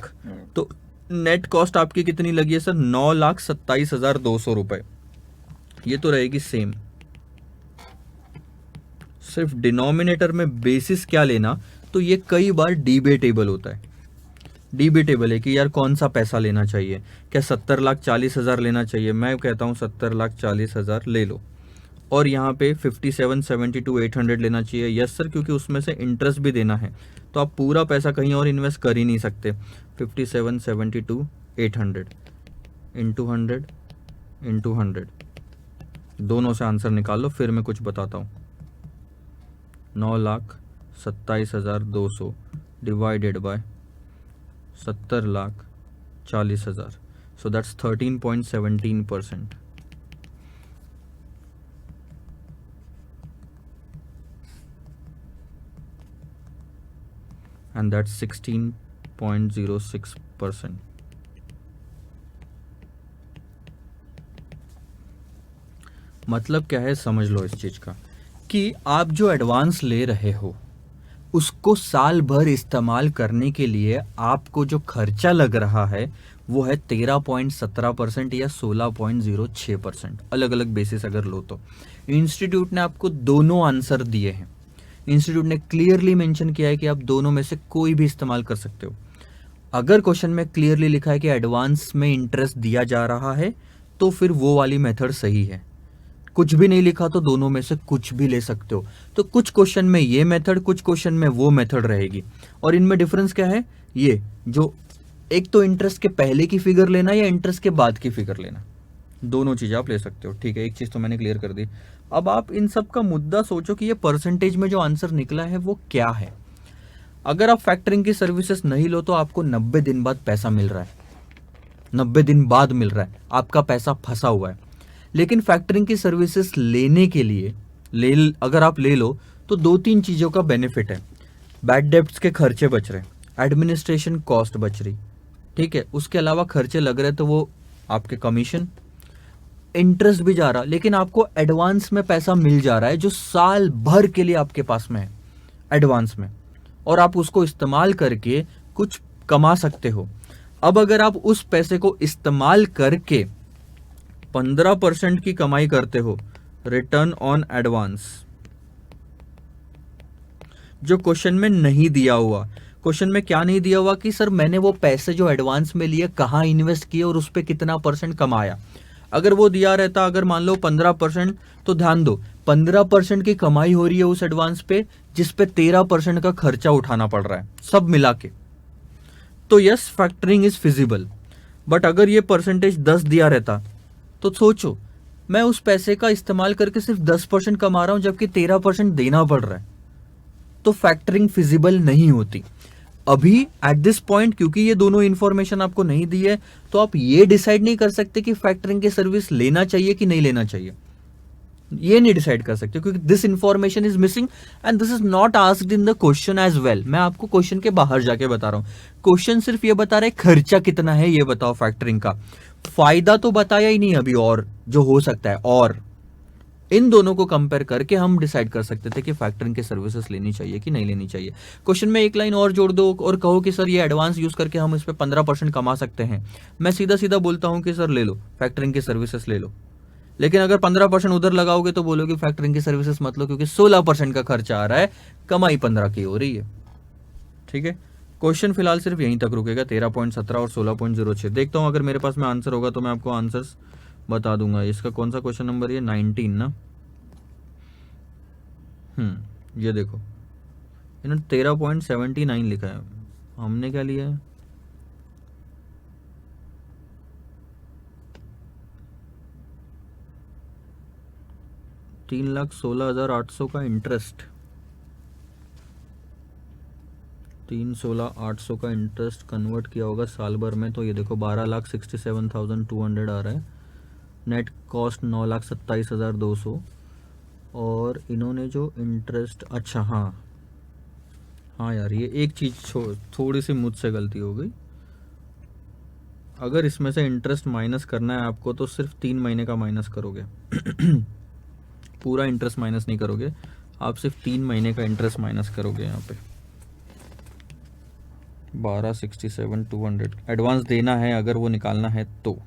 तो नेट कॉस्ट आपकी कितनी लगी है सर, 9,27,200 रुपए, ये तो रहेगी सेम। सिर्फ डिनोमिनेटर में बेसिस क्या लेना, तो ये कई बार डिबेटेबल होता है। डिबेटेबल है कि यार कौन सा पैसा लेना चाहिए, क्या 70,40,000 लेना चाहिए। मैं कहता हूं 70,40,000 ले लो, और यहाँ पे 57,72,800 लेना चाहिए। यस सर, क्योंकि उसमें से इंटरेस्ट भी देना है, तो आप पूरा पैसा कहीं और इन्वेस्ट कर ही नहीं सकते। 57,72,800 इंटू 100 दोनों से आंसर निकाल लो, फिर मैं कुछ बताता हूँ। 9,27,200 divided by 70,40,000, so that's 13.17%। and that's 16.06%. मतलब क्या है समझ लो इस चीज का, कि आप जो एडवांस ले रहे हो उसको साल भर इस्तेमाल करने के लिए आपको जो खर्चा लग रहा है वो है 13.17% या 16.06%, अलग अलग बेसिस अगर लो तो। इंस्टीट्यूट ने आपको दोनों आंसर दिए हैं। इंस्टीट्यूट ने क्लियरली मेंशन किया है कि आप दोनों में से कोई भी इस्तेमाल कर सकते हो। अगर क्वेश्चन में क्लियरली लिखा है कि एडवांस में इंटरेस्ट दिया जा रहा है तो फिर वो वाली मेथड सही है। कुछ भी नहीं लिखा तो दोनों में से कुछ भी ले सकते हो। तो कुछ क्वेश्चन में ये मेथड, कुछ क्वेश्चन में वो मेथड रहेगी। और इनमें डिफरेंस क्या है, ये जो एक तो इंटरेस्ट के पहले की फिगर लेना या इंटरेस्ट के बाद की फिगर लेना, दोनों चीजें आप ले सकते हो। ठीक है, एक चीज तो मैंने क्लियर कर दी। अब आप इन सब का मुद्दा सोचो कि ये परसेंटेज में जो आंसर निकला है वो क्या है। अगर आप फैक्टरिंग की सर्विसेज नहीं लो तो आपको 90 दिन बाद पैसा मिल रहा है, 90 दिन बाद मिल रहा है, आपका पैसा फंसा हुआ है। लेकिन फैक्टरिंग की सर्विसेज लेने के लिए अगर आप ले लो तो 2-3 चीजों का बेनिफिट है। बैड डेब्ट्स के खर्चे बच रहे, एडमिनिस्ट्रेशन कॉस्ट बच रही, ठीक है, उसके अलावा खर्चे लग रहे तो वो आपके कमीशन, इंटरेस्ट भी जा रहा, लेकिन आपको एडवांस में पैसा मिल जा रहा है जो साल भर के लिए आपके पास में है एडवांस में, और आप उसको इस्तेमाल करके कुछ कमा सकते हो। अब अगर आप उस पैसे को इस्तेमाल करके 15% की कमाई करते हो, रिटर्न ऑन एडवांस, जो क्वेश्चन में नहीं दिया हुआ। क्वेश्चन में क्या नहीं दिया हुआ कि सर मैंने वो पैसे जो एडवांस में लिए कहाँ इन्वेस्ट किए और उस पर कितना % कमाया। अगर वो दिया रहता, अगर मान लो 15%, तो ध्यान दो 15% की कमाई हो रही है उस एडवांस पे, जिस पे 13% का खर्चा उठाना पड़ रहा है सब मिला के। तो yes, factoring is feasible, but अगर ये परसेंटेज 10 दिया रहता तो सोचो मैं उस पैसे का इस्तेमाल करके सिर्फ 10% कमा रहा हूं जबकि 13% देना पड़ रहा है, तो फैक्टरिंग फिजिबल नहीं होती। अभी एट दिस पॉइंट क्योंकि ये दोनों इंफॉर्मेशन आपको नहीं दी है, तो आप ये डिसाइड नहीं कर सकते कि फैक्टरिंग की सर्विस लेना चाहिए कि नहीं लेना चाहिए। ये नहीं डिसाइड कर सकते क्योंकि this information is missing and this is not asked in the question as well. मैं आपको क्वेश्चन के बाहर जाके बता रहा हूँ। क्वेश्चन सिर्फ ये बता रहा है खर्चा कितना है ये बताओ फैक्टरिंग का, फायदा तो बताया ही नहीं अभी और जो हो सकता है। और इन दोनों को कंपेयर करके हम डिसाइड कर सकते थे कि फैक्टरिंग की सर्विसेज लेनी चाहिए कि नहीं लेनी चाहिए। क्वेश्चन में एक लाइन और जोड़ दो और कहो कि सर ये एडवांस यूज करके हम इस पे 15% कमा सकते हैं। मैं सीधा सीधा बोलता हूं कि सर ले लो फैक्टरिंग की सर्विसेज ले लो। लेकिन अगर 15% उधर लगाओगे तो बोलोगे फैक्टरिंग की सर्विसेज मत लो क्योंकि 16% का खर्चा आ रहा है, कमाई 15 की हो रही है। ठीक है, क्वेश्चन फिलहाल सिर्फ यहीं तक रुकेगा 13.17 और 16.06। देखता हूं अगर मेरे पास में आंसर होगा तो मैं आपको आंसर्स बता दूंगा। इसका कौन सा क्वेश्चन नंबर ये 19 ना। ये देखो इन्होंने 13.79 लिखा है, हमने क्या लिया है 3,16,800 का इंटरेस्ट, 3,16,800 का इंटरेस्ट कन्वर्ट किया होगा साल भर में तो ये देखो 12,67,200 आ रहा है। नेट कॉस्ट 9,27,200 और इन्होंने जो इंटरेस्ट, अच्छा हाँ यार ये एक चीज़ थोड़ी सी मुझसे गलती हो गई। अगर इसमें से इंटरेस्ट माइनस करना है आपको तो सिर्फ 3 महीने का माइनस करोगे पूरा इंटरेस्ट माइनस नहीं करोगे आप, सिर्फ 3 महीने का इंटरेस्ट माइनस करोगे। यहाँ पे 12,67,200 एडवांस देना है अगर वो निकालना है तो,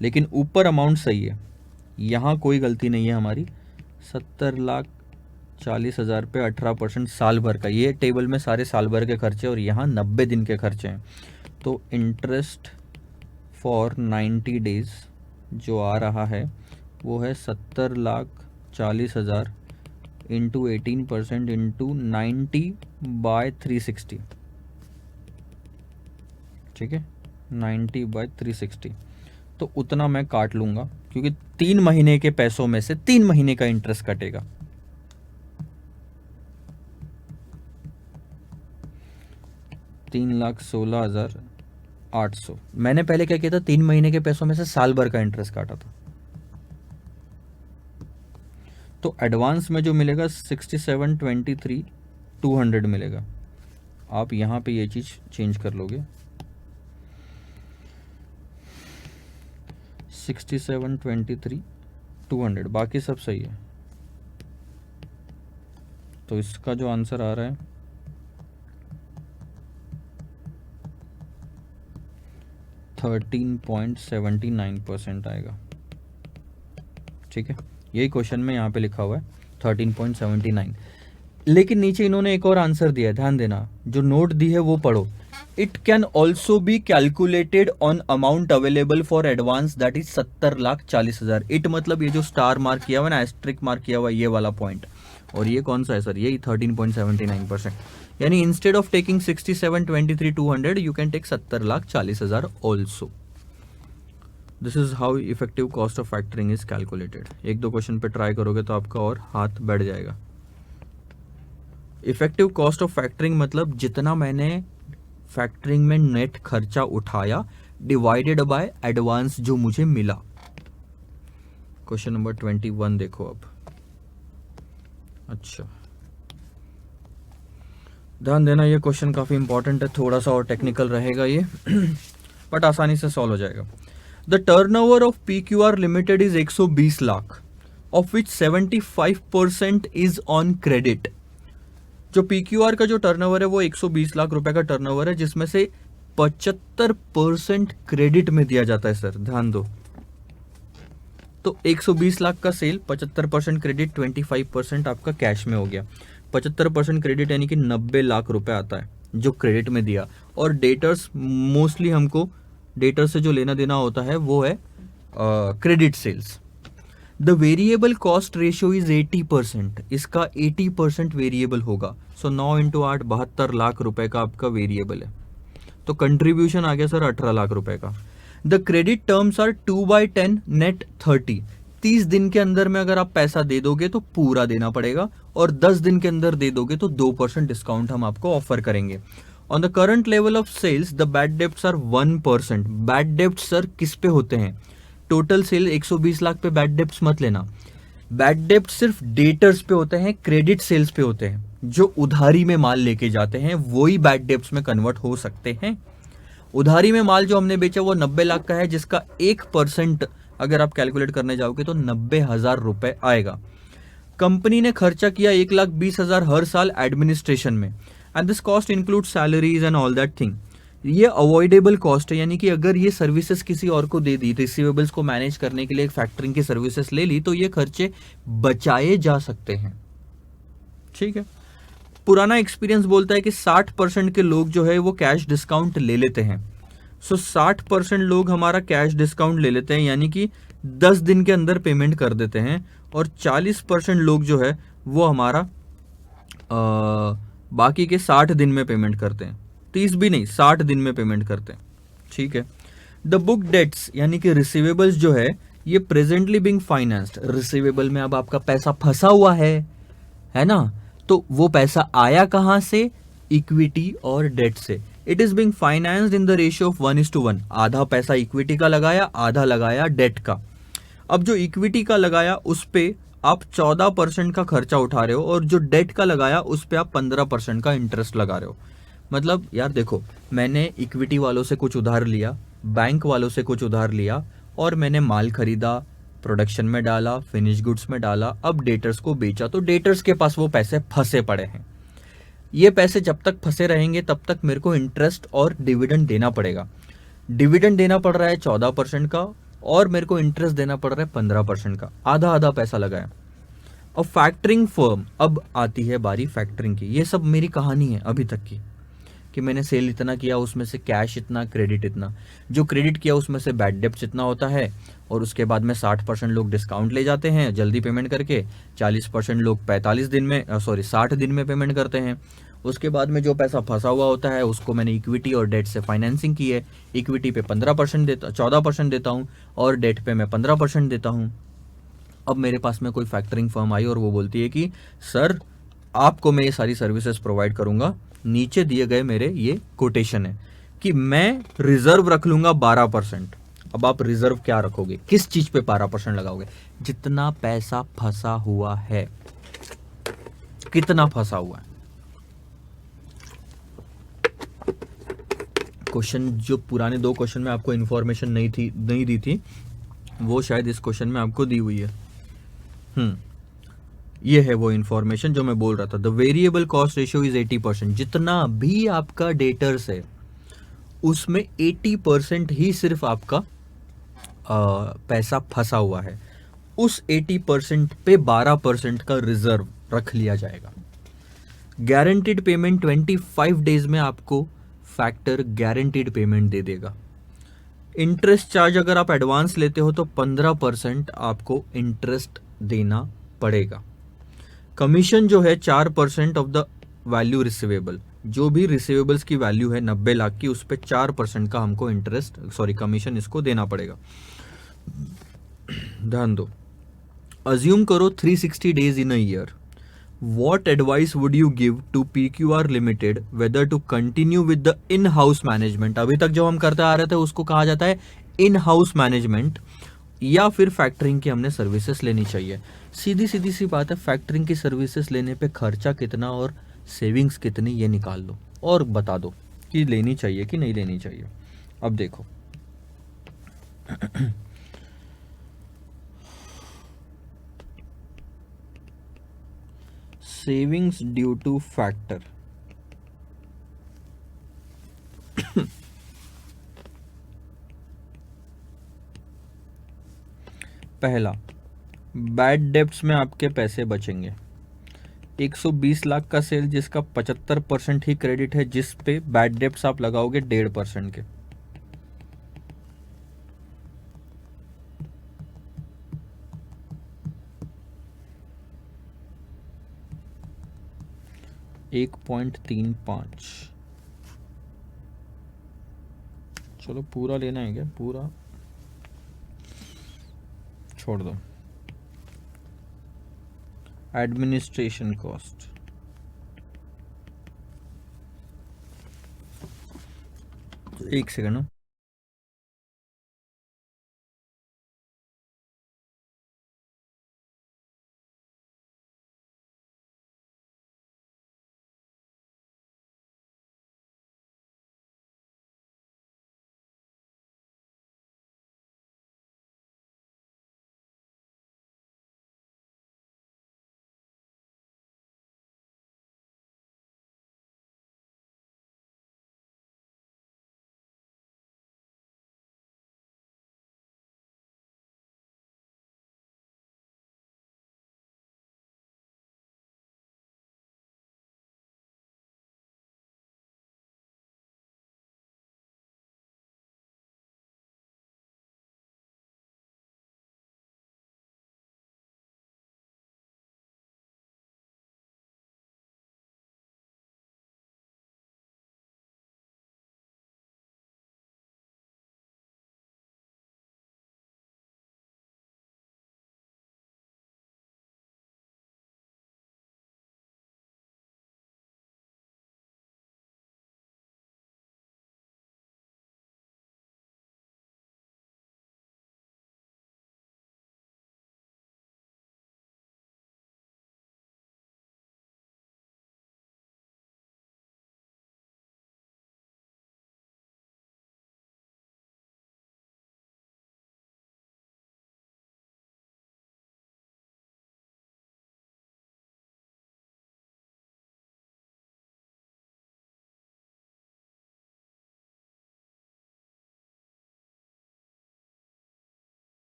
लेकिन ऊपर अमाउंट सही है, यहाँ कोई गलती नहीं है हमारी। 70,40,000 पे 18% साल भर का, ये टेबल में सारे साल भर के खर्चे और यहाँ 90 दिन के खर्चे हैं। तो इंटरेस्ट फॉर 90 डेज जो आ रहा है वो है 70,40,000 इंटू 18% इंटू 90/360। ठीक है, 90/360 तो उतना मैं काट लूंगा क्योंकि 3 महीने के पैसों में से 3 महीने का इंटरेस्ट कटेगा। $3,16,800 मैंने पहले क्या किया था 3 महीने के पैसों में से साल भर का इंटरेस्ट काटा था। तो एडवांस में जो मिलेगा 67,23,200 मिलेगा। आप यहाँ पे ये चीज़ चेंज कर लोगे 67,23,200, बाकी सब सही है। तो इसका जो आंसर आ रहा है 13.79% आएगा। ठीक है, यही क्वेश्चन में यहाँ पे लिखा हुआ है 13.79। लेकिन नीचे इन्होंने एक और आंसर दिया है, ध्यान देना, जो नोट दी है वो पढ़ो। It can also be calculated on amount available for advance that is 70,40,000। It मतलब ये जो स्टार मार्क किया हुआ ना, एस्ट्रिक मार्क किया हुआ ये वाला पॉइंट, और ये कौन सा है सर, यही 13.79%। यानी instead of taking 67,23,200 you can take 70,40,000 also. This is how effective cost of factoring is calculated. एक दो क्वेश्चन पे ट्राई करोगे तो आपका और हाथ बैठ जाएगा। इफेक्टिव कॉस्ट ऑफ फैक्टरिंग मतलब जितना मैंने फैक्टरिंग में नेट खर्चा उठाया डिवाइडेड बाय एडवांस जो मुझे मिला। क्वेश्चन नंबर 21 देखो अब। अच्छा ध्यान देना, ये क्वेश्चन काफी इंपॉर्टेंट है, थोड़ा सा और टेक्निकल रहेगा ये बट आसानी से सॉल्व हो जाएगा। The turnover of PQR limited is 120 lakh of which 75% is on credit. जो पीक्यूआर का जो टर्नओवर है वो 120 लाख रुपए का टर्नओवर है जिसमें से 75% क्रेडिट में दिया जाता है। सर ध्यान दो, तो 120 लाख का सेल, 75% क्रेडिट, 25% आपका कैश में हो गया। 75% क्रेडिट यानी कि 90 लाख रुपए आता है जो क्रेडिट में दिया। और डेटर्स, मोस्टली हमको डेटर से जो लेना देना होता है वो है credit sales. The variable cost ratio is 80%, इसका 80% वेरिएबल होगा। सो 9 × 8 72 लाख रुपए का आपका वेरिएबल है। तो कंट्रीब्यूशन आ गया सर 18 लाख रुपए का। The credit terms are 2/10 net 30। 30 दिन के अंदर में अगर आप पैसा दे दोगे तो पूरा देना पड़ेगा, और 10 दिन के अंदर दे दोगे तो 2% डिस्काउंट हम आपको ऑफर करेंगे। On the current level of sales the bad debts are 1%। Bad डेब्ट सर किस पे होते हैं, टोटल सेल 120 लाख पे बैड डेब्ट्स मत लेना, बैड डेब्ट सिर्फ डेटर्स पे होते हैं, क्रेडिट सेल्स पे होते हैं, जो उधारी में माल लेके जाते हैं वही बैड डेब्ट्स में कन्वर्ट हो सकते हैं। उधारी में माल जो हमने बेचा वो 90 लाख का है, जिसका 1% अगर आप कैलकुलेट करने जाओगे तो 90,000 रुपए आएगा। कंपनी ने खर्चा किया 1,20,000 हर साल एडमिनिस्ट्रेशन में, and this cost include salaries and all that thing. ये अवॉइडेबल कॉस्ट है, यानी कि अगर ये सर्विसेज किसी और को दे दी, रिसीवेबल्स को मैनेज करने के लिए एक फैक्टरिंग की सर्विसेज ले ली, तो ये खर्चे बचाए जा सकते हैं। ठीक है। पुराना एक्सपीरियंस बोलता है कि 60% के लोग जो है वो कैश डिस्काउंट ले लेते हैं। सो 60% लोग हमारा कैश डिस्काउंट ले लेते हैं, यानी कि 10 दिन के अंदर पेमेंट कर देते हैं, और 40% लोग जो है वो हमारा बाकी के 60 दिन में पेमेंट करते हैं। 30 भी नहीं, 60 दिन में पेमेंट करते हैं। ठीक है। द बुक डेट्स यानी कि रिसीवेबल्स जो है ये प्रेजेंटली बिंग फाइनेंस्ड, रिसीवेबल में अब आपका पैसा फंसा हुआ है ना, तो वो पैसा आया कहां से? इक्विटी और डेट से। It is being financed in the ratio of 1:1, आधा पैसा इक्विटी का लगाया, आधा लगाया डेट का। अब जो इक्विटी का लगाया उस पे आप 14% का खर्चा उठा रहे हो, और जो डेट का लगाया उस पे आप 15% का इंटरेस्ट लगा रहे हो। मतलब यार देखो, मैंने इक्विटी वालों से कुछ उधार लिया, बैंक वालों से कुछ उधार लिया, और मैंने माल खरीदा, प्रोडक्शन में डाला, फिनिश गुड्स में डाला, अब डेटर्स को बेचा, तो डेटर्स के पास वो पैसे फंसे पड़े हैं। ये पैसे जब तक फंसे रहेंगे तब तक मेरे को इंटरेस्ट और डिविडेंड देना पड़ेगा। डिविडेंड देना पड़ रहा है 14% का, और मेरे को इंटरेस्ट देना पड़ रहा है 15% का, आधा आधा पैसा लगाया। और फैक्टरिंग फर्म, अब आती है बारी फैक्टरिंग की। ये सब मेरी कहानी है अभी तक की, कि मैंने सेल इतना किया, उसमें से कैश इतना, क्रेडिट इतना, जो क्रेडिट किया उसमें से बैड डेब्ट्स इतना होता है, और उसके बाद में 60% लोग डिस्काउंट ले जाते हैं जल्दी पेमेंट करके, 40% लोग 45 दिन में 60 दिन में पेमेंट करते हैं। उसके बाद में जो पैसा फंसा हुआ होता है उसको मैंने इक्विटी और डेट से फाइनेंसिंग की है। इक्विटी पे 15% देता, 14% देता हूँ, और डेट पे मैं 15% देता हूँ। अब मेरे पास में कोई फैक्टरिंग फर्म आई और वो बोलती है कि सर आपको मैं ये सारी सर्विसेज प्रोवाइड करूंगा, नीचे दिए गए मेरे ये कोटेशन है कि मैं रिजर्व रख लूंगा 12%। अब आप रिजर्व क्या रखोगे, किस चीज पे 12% लगाओगे? जितना पैसा फंसा हुआ है, कितना फंसा हुआ है। क्वेश्चन जो पुराने 2 क्वेश्चन में आपको इंफॉर्मेशन नहीं दी थी, वो शायद इस क्वेश्चन में आपको दी हुई है। ये है वो इंफॉर्मेशन जो मैं बोल रहा था। The variable cost ratio is 80%। जितना भी आपका डेटर्स है उसमें 80% ही सिर्फ आपका पैसा फंसा हुआ है। उस 80% पे 12% का रिजर्व रख लिया जाएगा। गारंटीड पेमेंट 25 डेज में आपको फैक्टर गारंटीड पेमेंट दे देगा। इंटरेस्ट चार्ज अगर आप एडवांस लेते हो तो 15% आपको इंटरेस्ट देना पड़ेगा। कमीशन जो है 4% ऑफ द वैल्यू रिसीवेबल, जो भी रिसीवेबल्स की वैल्यू है 90 लाख की, उस पर 4% का हमको कमीशन इसको देना पड़ेगा। ध्यान दो, अज्यूम करो 360 days in a year. What advice would you give to PQR Limited whether to continue with the in-house management? अभी तक जो हम करते आ रहे थे उसको कहा जाता है in-house management, या फिर फैक्टरिंग की हमने सर्विसेज लेनी चाहिए। सीधी सीधी सी बात है, फैक्टरिंग की सर्विसेज लेने पे खर्चा कितना और सेविंग्स कितनी ये निकाल लो और बता दो कि लेनी चाहिए कि नहीं लेनी चाहिए। अब देखो सेविंग्स ड्यू टू फैक्टर। पहला, बैड डेब्ट्स में आपके पैसे बचेंगे। 120 लाख का सेल जिसका 75% ही क्रेडिट है, जिस पे बैड डेब्ट्स आप लगाओगे 1.5% के। $1.35। चलो पूरा लेना है क्या? पूरा छोड़ दो। एडमिनिस्ट्रेशन कॉस्ट, एक सेकंड।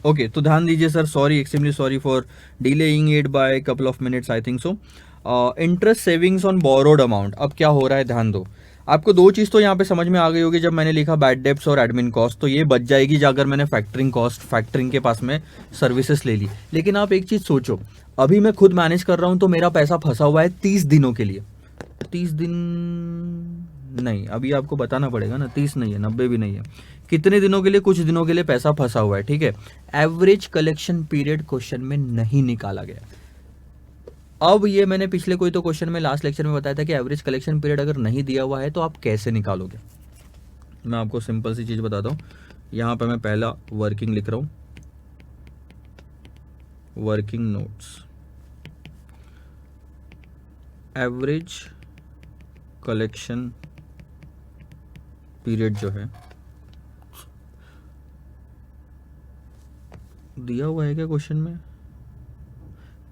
ओके, तो ध्यान दीजिए sir, sorry, extremely sorry for delaying it by couple of minutes, I think so. Interest savings on borrowed amount, अब क्या हो रहा है ध्यान दो। आपको दो चीज़ तो यहाँ पे समझ में आ गई होगी, जब मैंने लिखा बैड डेब्ट्स और एडमिन कॉस्ट, तो ये बच जाएगी अगर मैंने फैक्टरिंग कॉस्ट, फैक्टरिंग के पास में सर्विसेज ले ली। लेकिन आप एक चीज़ सोचो, अभी मैं खुद मैनेज कर रहा हूँ तो मेरा पैसा फंसा हुआ है 30 दिनों के लिए। 30 दिन नहीं, अभी आपको बताना पड़ेगा ना, 30 नहीं है, 90 भी नहीं है, कितने दिनों के लिए, कुछ दिनों के लिए पैसा फंसा हुआ है, ठीक है। एवरेज कलेक्शन पीरियड क्वेश्चन में नहीं निकाला गया। अब ये मैंने पिछले कोई तो क्वेश्चन में लास्ट लेक्चर में बताया था कि एवरेज कलेक्शन पीरियड अगर नहीं दिया हुआ है तो आप कैसे निकालोगे। मैं आपको सिंपल सी चीज बताता हूँ, यहाँ पे मैं पहला वर्किंग लिख रहा हूँ, working notes, average collection period जो है दिया हुआ है क्या क्वेश्चन में,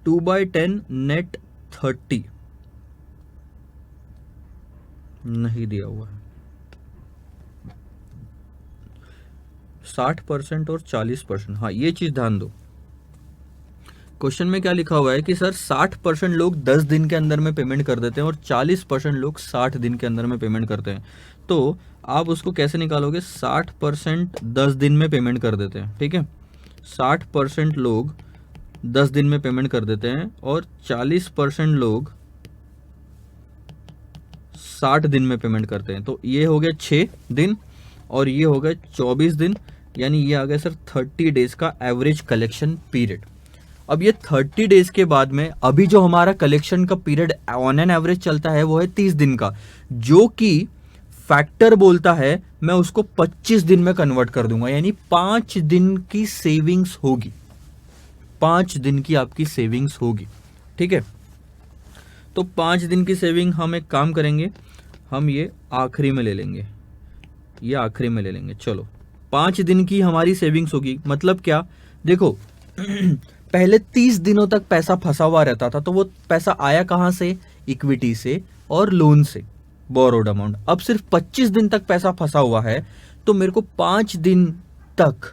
2/10 नेट 30 नहीं दिया हुआ है। 60% और 40%, हाँ ये चीज ध्यान दो। क्वेश्चन में क्या लिखा हुआ है कि सर 60% लोग 10 दिन के अंदर में पेमेंट कर देते हैं और 40% लोग 60 दिन के अंदर में पेमेंट करते हैं। तो आप उसको कैसे निकालोगे, 60% 10 दिन में पेमेंट कर देते हैं, ठीक है, 60% लोग 10 दिन में पेमेंट कर देते हैं और 40% लोग 60 दिन में पेमेंट करते हैं। तो ये हो गया 6 दिन और ये हो गया 24 दिन, यानी ये आ गया सर 30 डेज का एवरेज कलेक्शन पीरियड। अब ये 30 डेज के बाद में अभी जो हमारा कलेक्शन का पीरियड ऑन एन एवरेज चलता है वो है 30 दिन का, जो कि फैक्टर बोलता है मैं उसको 25 दिन में कन्वर्ट कर दूंगा, यानी 5 दिन की सेविंग्स होगी, 5 दिन की आपकी सेविंग्स होगी, ठीक है। तो 5 दिन की सेविंग हम एक काम करेंगे, हम ये आखिरी में ले लेंगे, ये आखिरी में ले लेंगे। चलो 5 दिन की हमारी सेविंग्स होगी, मतलब क्या, देखो पहले 30 दिनों तक पैसा फंसा हुआ रहता था, तो वो पैसा आया कहां से, इक्विटी से और लोन से, बोरोड अमाउंट। अब सिर्फ 25 दिन तक पैसा फंसा हुआ है, तो मेरे को 5 दिन तक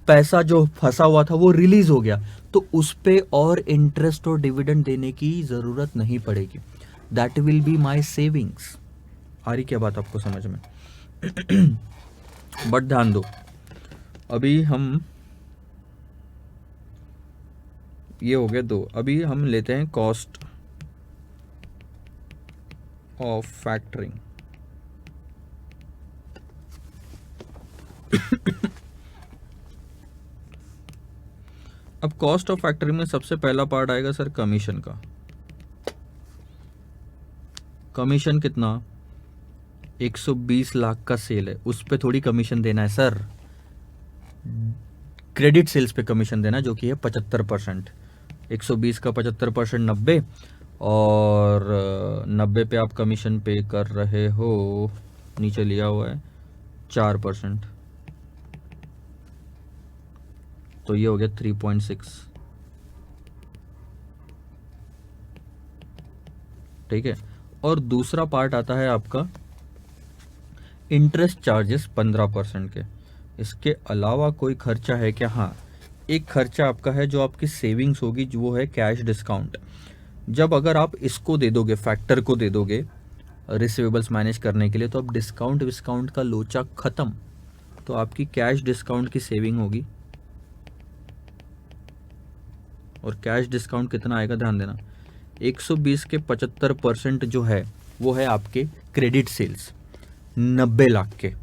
पैसा जो फंसा हुआ था वो रिलीज हो गया, तो उस पे और इंटरेस्ट और डिविडेंड देने की जरूरत नहीं पड़ेगी, that will be my savings. आ रही क्या बात आपको समझ में? बट ध्यान दो, अभी हम, ये हो गया 2, अभी हम लेते हैं कॉस्ट ऑफ फैक्टरिंग। अब कॉस्ट ऑफ फैक्टरिंग में सबसे पहला पार्ट आएगा सर कमीशन का। कमीशन कितना, 120 लाख का सेल है, उस पे थोड़ी कमीशन देना है सर, क्रेडिट सेल्स पे कमीशन देना, जो कि है 75%। 120 का 75% 90, और 90 पे आप कमीशन पे कर रहे हो, नीचे लिया हुआ है 4%, तो ये हो गया 3.6, ठीक है। और दूसरा पार्ट आता है आपका इंटरेस्ट चार्जेस 15% के। इसके अलावा कोई खर्चा है क्या? हाँ, एक खर्चा आपका है जो आपकी सेविंग्स होगी, जो वो है कैश डिस्काउंट। जब अगर आप इसको दे दोगे, फैक्टर को दे दोगे रिसीवेबल्स मैनेज करने के लिए, तो अब डिस्काउंट विस्काउंट का लोचा खत्म, तो आपकी कैश डिस्काउंट की सेविंग होगी। और कैश डिस्काउंट कितना आएगा ध्यान देना, 120 के 75% जो है वो है आपके क्रेडिट सेल्स, 90 लाख के।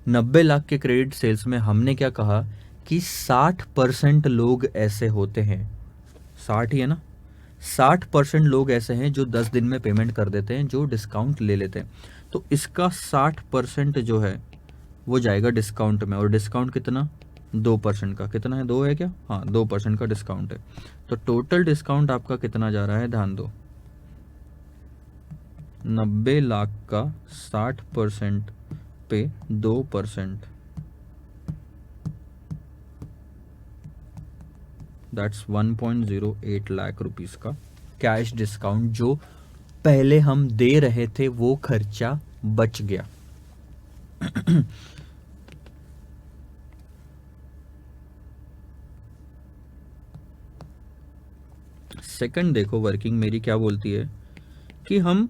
90 लाख के क्रेडिट सेल्स में हमने क्या कहा कि 60% लोग ऐसे होते हैं, 60 ही है ना, 60% लोग ऐसे हैं जो 10 दिन में पेमेंट कर देते हैं, जो डिस्काउंट ले लेते हैं। तो इसका 60% जो है वो जाएगा डिस्काउंट में, और डिस्काउंट कितना, 2% का। कितना है, 2 है क्या? हाँ, 2% का डिस्काउंट है। तो टोटल डिस्काउंट आपका कितना जा रहा है, ध्यान दो, 90 लाख का 60% पे 2%, दैट्स 1.08 लाख रुपीस का कैश डिस्काउंट, जो पहले हम दे रहे थे वो खर्चा बच गया। सेकंड देखो वर्किंग मेरी क्या बोलती है कि हम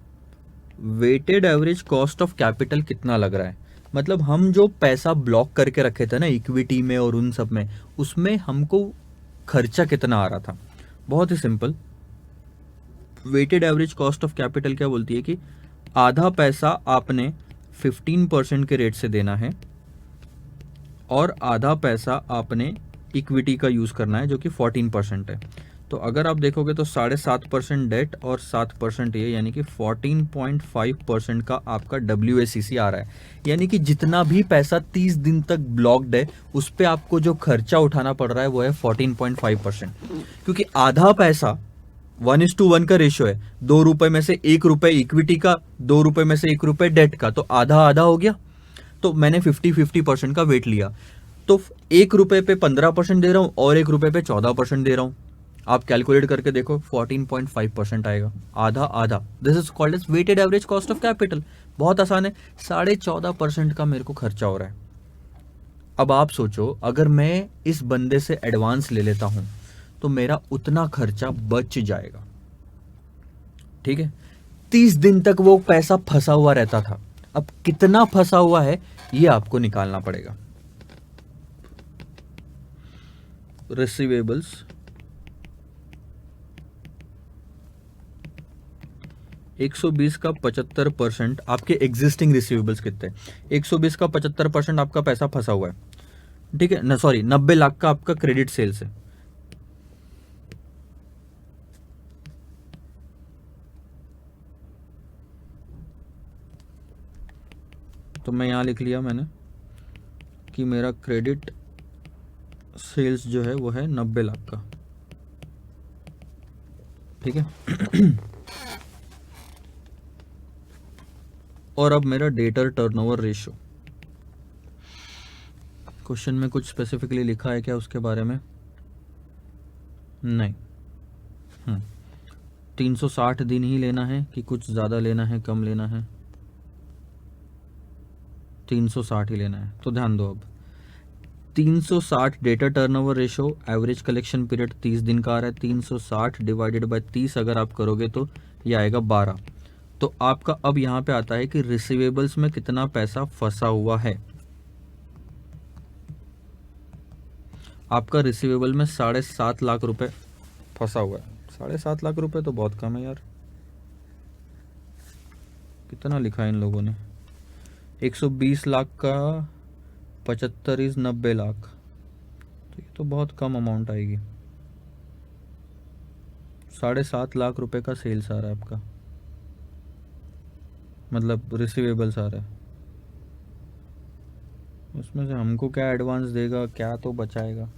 weighted average cost of capital कितना लग रहा है, मतलब हम जो पैसा ब्लॉक करके रखे थे ना इक्विटी में और उन सब में, उसमें हमको खर्चा कितना आ रहा था। बहुत ही simple, weighted average cost of capital क्या बोलती है कि आधा पैसा आपने 15% के रेट से देना है और आधा पैसा आपने इक्विटी का यूज़ करना है जो कि 14% है। तो अगर आप देखोगे तो 7.5% डेट और 7% ये, यानी कि 14.5% का आपका WACC आ रहा है। यानी कि जितना भी पैसा 30 दिन तक ब्लॉक्ड है उस पर आपको जो खर्चा उठाना पड़ रहा है वो है 14.5%, क्योंकि आधा पैसा 1:1 का रेशियो है, 2 रुपए में से 1 रुपए इक्विटी का, 2 रुपए में से 1 रुपए डेट का, तो आधा आधा हो गया। तो मैंने 50-50% का वेट लिया, तो 1 रुपए पे 15% दे रहा हूं और 1 रुपए पे 14% दे रहा हूं। आप कैलकुलेट करके देखो 14.5% आएगा, आधा आधा। This is called as weighted average cost of capital. बहुत आसान है, 14.5% का मेरे को खर्चा हो रहा है। अब आप सोचो अगर मैं इस बंदे से एडवांस ले लेता हूं तो मेरा उतना खर्चा बच जाएगा। ठीक है, 30 दिन तक वो पैसा फंसा हुआ रहता था, अब कितना फंसा हुआ है ये आपको निकालना पड़ेगा। रिसीवेबल्स 120 का 75% आपके एग्जिस्टिंग रिसीवेबल्स कितने, 120 का 75% आपका पैसा फंसा हुआ है। ठीक है ना, सॉरी 90 लाख का आपका क्रेडिट सेल्स है। तो मैं यहां लिख लिया मैंने कि मेरा क्रेडिट सेल्स जो है वो है 90 लाख का। ठीक है और अब मेरा डेटर टर्नओवर रेशियो, क्वेश्चन में कुछ स्पेसिफिकली लिखा है क्या उसके बारे में? नहीं। 360 दिन ही लेना है कि कुछ ज़्यादा लेना है, कम लेना है? 360 ही लेना है। तो ध्यान दो, अब 360 data turnover ratio, average collection period 30 दिन का आ रहा है, 360 डिवाइडेड बाय 30 अगर आप करोगे तो ये आएगा 12। तो आपका अब यहाँ पे आता है कि रिसीवेबल्स में कितना पैसा फंसा हुआ है। आपका रिसीवेबल में 7.5 लाख रुपए फंसा हुआ है। 7.5 लाख रुपए तो बहुत कम है यार, कितना लिखा है इन लोगों ने? 120 लाख का 75 इज 90 लाख, तो ये तो बहुत कम अमाउंट आएगी। 7.5 लाख रुपए का सेल्स आ रहा है आपका, मतलब रिसीवेबल्स आ रहा है, उसमें से हमको क्या एडवांस देगा, क्या तो बचाएगा?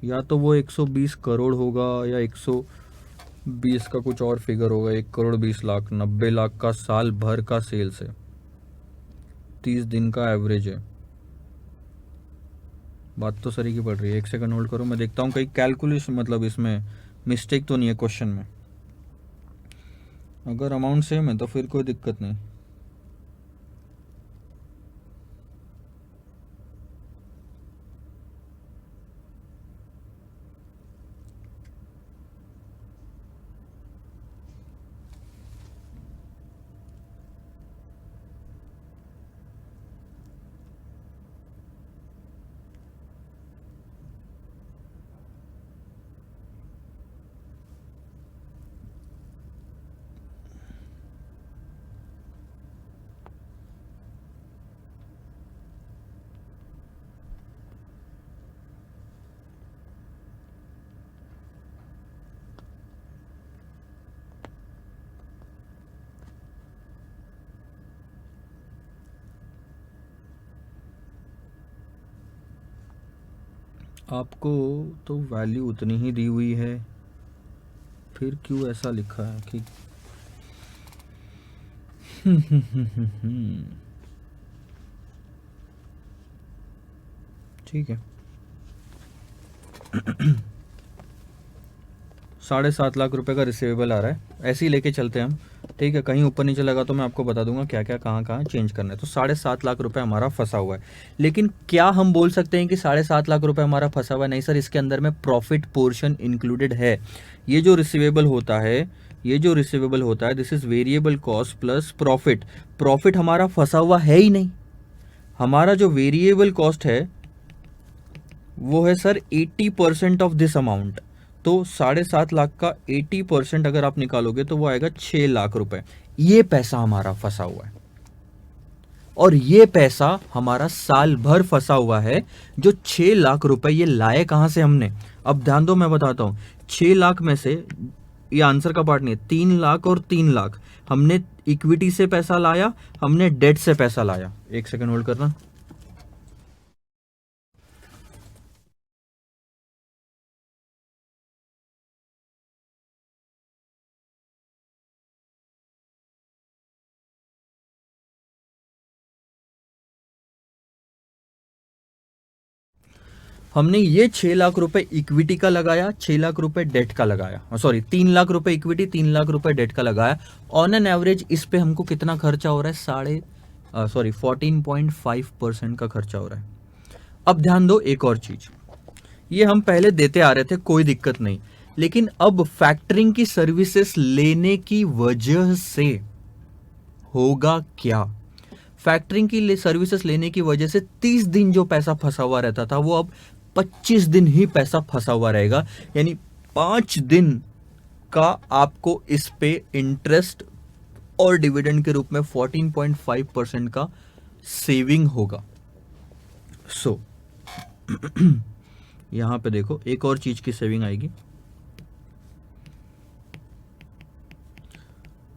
या तो वो 120 करोड़ होगा या 120 का कुछ और फिगर होगा। 1 करोड़ 20 लाख, 90 लाख का साल भर का सेल्स है, 30 दिन का एवरेज है। बात तो सही की पड़ रही है। 1 सेकंड होल्ड करो, मैं देखता हूँ कहीं कैलकुलेशन, मतलब इसमें मिस्टेक तो नहीं है क्वेश्चन में। अगर अमाउंट सेम है तो फिर कोई दिक्कत नहीं। आपको तो वैल्यू उतनी ही दी हुई है, फिर क्यों ऐसा लिखा है कि ठीक है 7.5 लाख रुपए का रिसीवेबल आ रहा है, ऐसे ही लेके चलते हैं हम। ठीक है, कहीं ऊपर नीचे लगा तो मैं आपको बता दूंगा क्या क्या कहाँ कहाँ चेंज करना है। तो 7.5 लाख रुपए हमारा फंसा हुआ है। लेकिन क्या हम बोल सकते हैं कि 7.5 लाख रुपए हमारा फंसा हुआ है? नहीं सर, इसके अंदर में प्रॉफिट पोर्शन इंक्लूडेड है। ये जो रिसीवेबल होता है, ये जो रिसीवेबल होता है, this is variable cost plus profit. Profit हमारा फंसा हुआ है ही नहीं। हमारा जो वेरिएबल कॉस्ट है वो है सर 80% ऑफ दिस अमाउंट। तो 7.5 लाख का 80% अगर आप निकालोगे तो वो आएगा 6 लाख रुपए। ये पैसा हमारा फंसा हुआ है, और ये पैसा हमारा साल भर फंसा हुआ है। जो 6 लाख रुपए ये लाए कहां से हमने? अब ध्यान दो, मैं बताता हूं। 6 लाख में से, ये आंसर का पार्ट नहीं है, 3 लाख और 3 लाख हमने इक्विटी से पैसा लाया, हमने डेट से पैसा लाया। एक सेकंड होल्ड करना। हमने ये 6 लाख रुपए इक्विटी का लगाया, 6 लाख रुपए डेट का लगाया, सॉरी 3 लाख रुपए इक्विटी, 3 लाख रुपए डेट का लगाया। ऑन एन एवरेज इस पे हमको कितना खर्चा हो रहा है? 14.5% का खर्चा हो रहा है। अब ध्यान दो एक और चीज, ये हम पहले देते आ रहे थे, कोई दिक्कत नहीं, लेकिन अब फैक्टरिंग की सर्विसेज लेने की वजह से होगा क्या? फैक्टरिंग की सर्विसेज लेने की वजह से 30 दिन जो पैसा फंसा हुआ रहता था वो अब 25 दिन ही पैसा फंसा हुआ रहेगा। यानी 5 दिन का आपको इस पे इंटरेस्ट और डिविडेंड के रूप में 14.5% का सेविंग होगा। सो यहां पे देखो एक और चीज की सेविंग आएगी,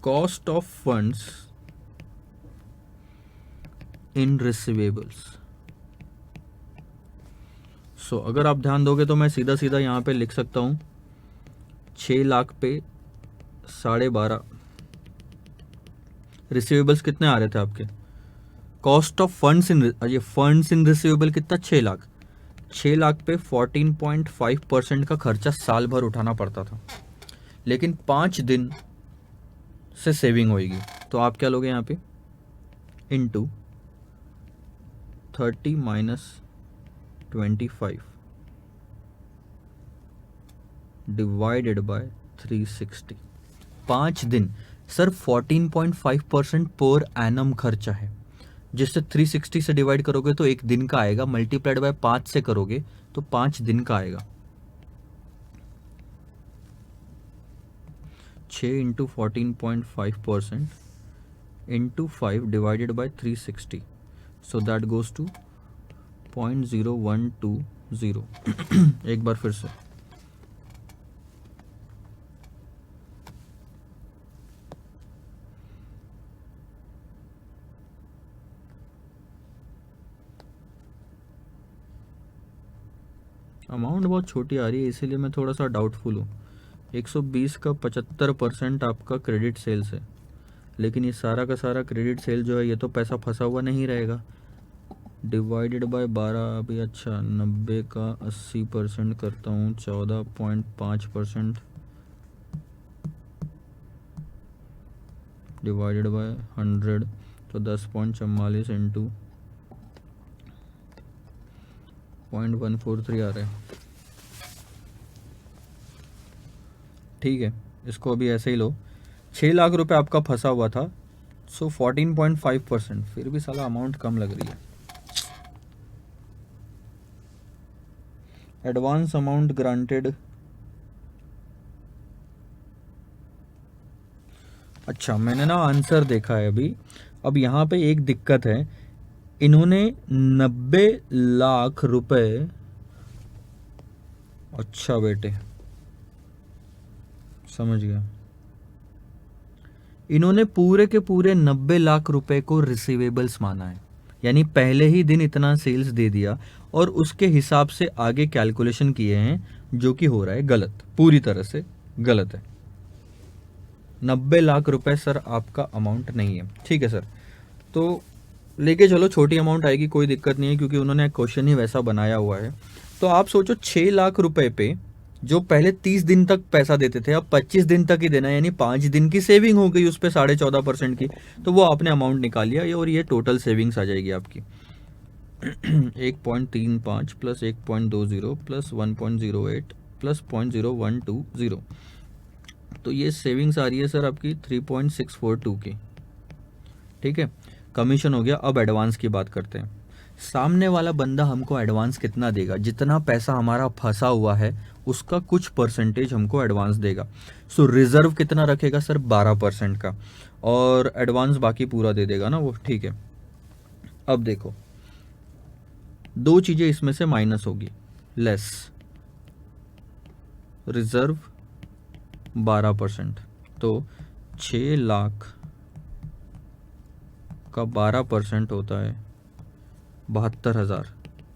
cost of funds in receivables. So अगर आप ध्यान दोगे तो मैं सीधा सीधा यहां पे लिख सकता हूं 6 लाख पे 12.5, रिसीवेबल्स कितने आ रहे थे आपके? कॉस्ट ऑफ फंड्स इन, ये फंड्स इन रिसीवेबल कितना? 6 लाख। 6 लाख पे 14.5% का खर्चा साल भर उठाना पड़ता था, लेकिन 5 दिन से सेविंग होगी। तो आप क्या लोगे यहाँ पे? Into 30 minus 25 divided by 360। 5 दिन सर 14.5% पर एनम खर्चा है, जिससे 360 से डिवाइड करोगे तो एक दिन का आएगा, मल्टीप्लाइड बाय 5 से करोगे तो 5 दिन का आएगा। 6 into 14.5% into 5 divided by 360, so that goes to 0.0120। एक बार फिर से, अमाउंट बहुत छोटी आ रही है इसीलिए मैं थोड़ा सा डाउटफुल हूँ। 120 का 75% आपका क्रेडिट सेल्स है, लेकिन ये सारा का सारा क्रेडिट सेल जो है ये तो पैसा फंसा हुआ नहीं रहेगा। डिवाइडेड बाय 12 अभी, अच्छा 90 का 80% करता हूँ, 14.5% डिवाइडेड बाय 100, तो 10.44 इंटू 0.143 आ रहा है। ठीक है, इसको अभी ऐसे ही लो। 6 लाख रुपए आपका फंसा हुआ था, सो 14.5%, फिर भी साला अमाउंट कम लग रही है। एडवांस अमाउंट ग्रांटेड, अच्छा मैंने ना आंसर देखा है अभी। अब यहाँ पे एक दिक्कत है, इन्होंने 90 लाख रुपए, अच्छा बेटे समझ गया, इन्होंने पूरे के पूरे 90 लाख रुपए को रिसीवेबल्स माना है। यानी पहले ही दिन इतना सेल्स दे दिया और उसके हिसाब से आगे कैलकुलेशन किए हैं, जो कि हो रहा है गलत, पूरी तरह से गलत है। 90 लाख रुपए सर आपका अमाउंट नहीं है। ठीक है सर, तो लेके चलो, छोटी अमाउंट आएगी, कोई दिक्कत नहीं है, क्योंकि उन्होंने क्वेश्चन ही वैसा बनाया हुआ है। तो आप सोचो 6 लाख रुपए पे जो पहले 30 दिन तक पैसा देते थे अब 25 दिन तक ही देना है, यानी 5 दिन की सेविंग हो गई उस पर 14.5% की। तो वो आपने अमाउंट निकाल लिया और ये टोटल सेविंग्स आ जाएगी आपकी 1.35 प्लस 1.20 प्लस 1.08 प्लस 0.0120। तो ये सेविंग्स आ रही है सर आपकी 3.642 की। ठीक है, कमीशन हो गया। अब एडवांस की बात करते हैं। सामने वाला बंदा हमको एडवांस कितना देगा, जितना पैसा हमारा फंसा हुआ है उसका कुछ परसेंटेज हमको एडवांस देगा। सो रिजर्व कितना रखेगा सर, 12% का, और एडवांस बाकी पूरा दे देगा ना वो। ठीक है, अब देखो दो चीजें इसमें से माइनस होगी, लेस रिजर्व 12%, तो 6 लाख का 12% होता है 72,000,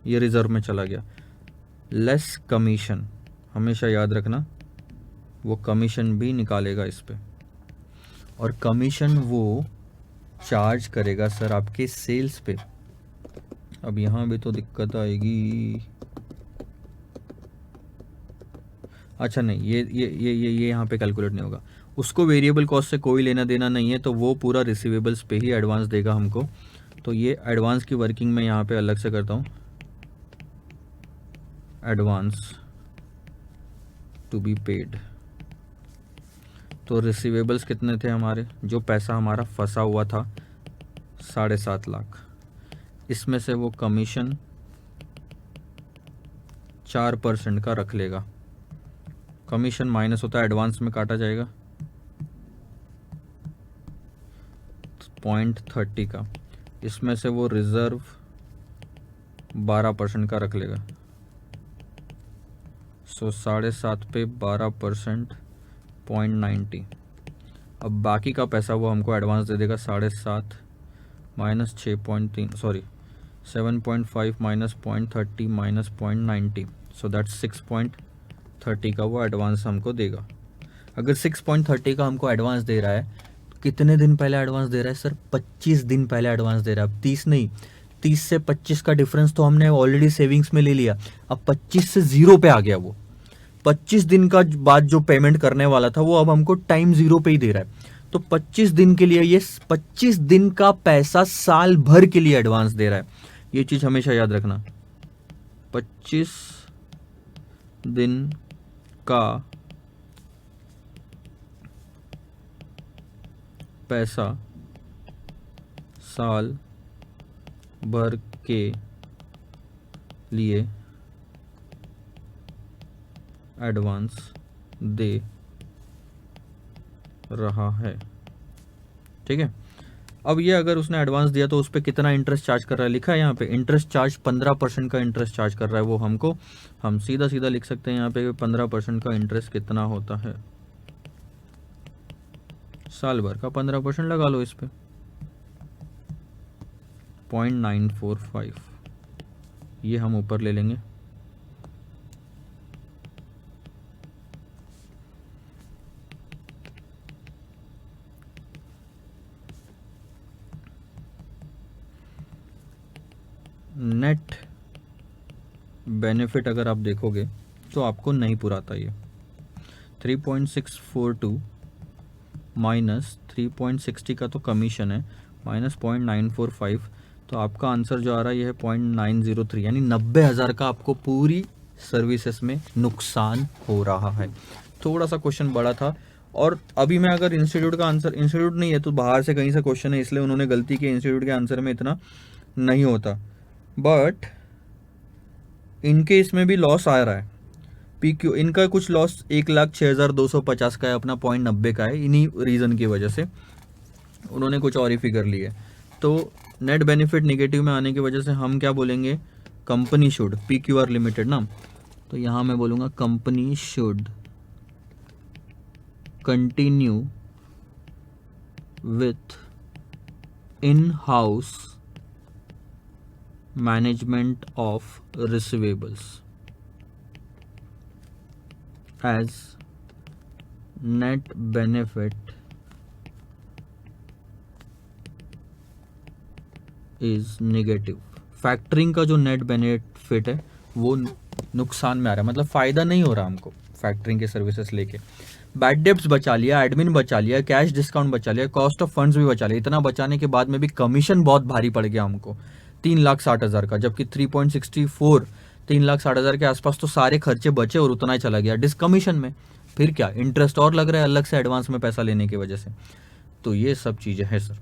ये रिजर्व में चला गया। लेस कमीशन, हमेशा याद रखना वो कमीशन भी निकालेगा इस पे, और कमीशन वो चार्ज करेगा सर आपके सेल्स पे। अब यहाँ भी तो दिक्कत आएगी। अच्छा नहीं, ये यहाँ पे कैलकुलेट नहीं होगा, उसको वेरिएबल कॉस्ट से कोई लेना देना नहीं है, तो वो पूरा रिसीवेबल्स पे ही एडवांस देगा हमको। तो ये एडवांस की वर्किंग में यहाँ पे अलग से करता हूँ, एडवांस टू बी पेड। तो रिसीवेबल्स कितने थे हमारे, जो पैसा हमारा फंसा हुआ था 7.5 लाख, इसमें से वो कमीशन 4% का रख लेगा। कमीशन माइनस होता है एडवांस में, काटा जाएगा 0.30 का, इसमें से वो रिजर्व 12% का रख लेगा। सो 7.5 पे 12% 0.90। अब बाकी का पैसा वो हमको एडवांस दे देगा 7.5 minus 6.3 sorry 7.5 minus 0.30 minus 0.90, so that 6.30 का वो एडवांस हमको देगा। अगर 6.30 का हमको एडवांस दे रहा है, कितने दिन पहले एडवांस दे रहा है सर, 25 दिन पहले एडवांस दे रहा है। अब 30 नहीं, 30 से 25 का डिफरेंस तो हमने ऑलरेडी सेविंग्स में ले लिया, अब 25 से 0 पे आ गया वो। 25 दिन का बाद जो पेमेंट करने वाला था वो अब हमको टाइम 0 पे ही दे रहा है। तो 25 दिन के लिए ये 25 दिन का पैसा साल भर के लिए एडवांस दे रहा है, ये चीज हमेशा याद रखना। 25 दिन का पैसा साल भर के लिए एडवांस दे रहा है। ठीक है, अब ये अगर उसने एडवांस दिया तो उस पर कितना इंटरेस्ट चार्ज कर रहा है, लिखा है यहाँ पे इंटरेस्ट चार्ज 15% का इंटरेस्ट चार्ज कर रहा है वो हमको। हम सीधा सीधा लिख सकते हैं यहाँ पे 15% का इंटरेस्ट कितना होता है, साल भर का 15% लगा लो इस पे 0.945, ये हम ऊपर ले लेंगे। नेट बेनिफिट अगर आप देखोगे तो आपको नहीं पुराता ये 3.642 माइनस 3.60 का तो कमीशन है, माइनस 0.945, तो आपका आंसर जो आ रहा है ये है 0.903, यानी 90,000 का आपको पूरी सर्विसेज में नुकसान हो रहा है। थोड़ा सा क्वेश्चन बड़ा था, और अभी मैं अगर इंस्टीट्यूट का आंसर, इंस्टीट्यूट नहीं है तो बाहर से कहीं से क्वेश्चन है इसलिए उन्होंने गलती की, इंस्टीट्यूट के आंसर में इतना नहीं होता, बट इनके इसमें भी लॉस आ रहा है। PQ इनका कुछ लॉस 1,06,250 का है, अपना 0.90 का है, इन्हीं रीज़न की वजह से उन्होंने कुछ और ही फिगर ली है। तो नेट बेनिफिट निगेटिव में आने की वजह से हम क्या बोलेंगे, कंपनी शुड, PQR लिमिटेड ना, तो यहाँ मैं बोलूँगा company should continue with in house management of receivables as net benefit is negative। Factoring का जो नेट बेनिफिट है वो नुकसान में आ रहा है, मतलब फायदा नहीं हो रहा हमको, फैक्टरिंग के सर्विसेज लेके। बैड डेब्ट्स बचा लिया, एडमिन बचा लिया, कैश डिस्काउंट बचा लिया, कॉस्ट ऑफ फंड्स भी बचा लिया। इतना बचाने के बाद में भी कमीशन बहुत भारी पड़ गया हमको 3,60,000 का, जबकि 3.64 3,60,000 के आसपास तो सारे खर्चे बचे और उतना ही चला गया डिस्कमीशन में। फिर क्या, इंटरेस्ट और लग रहा है अलग से एडवांस में पैसा लेने की वजह से। तो ये सब चीज़ें हैं सर।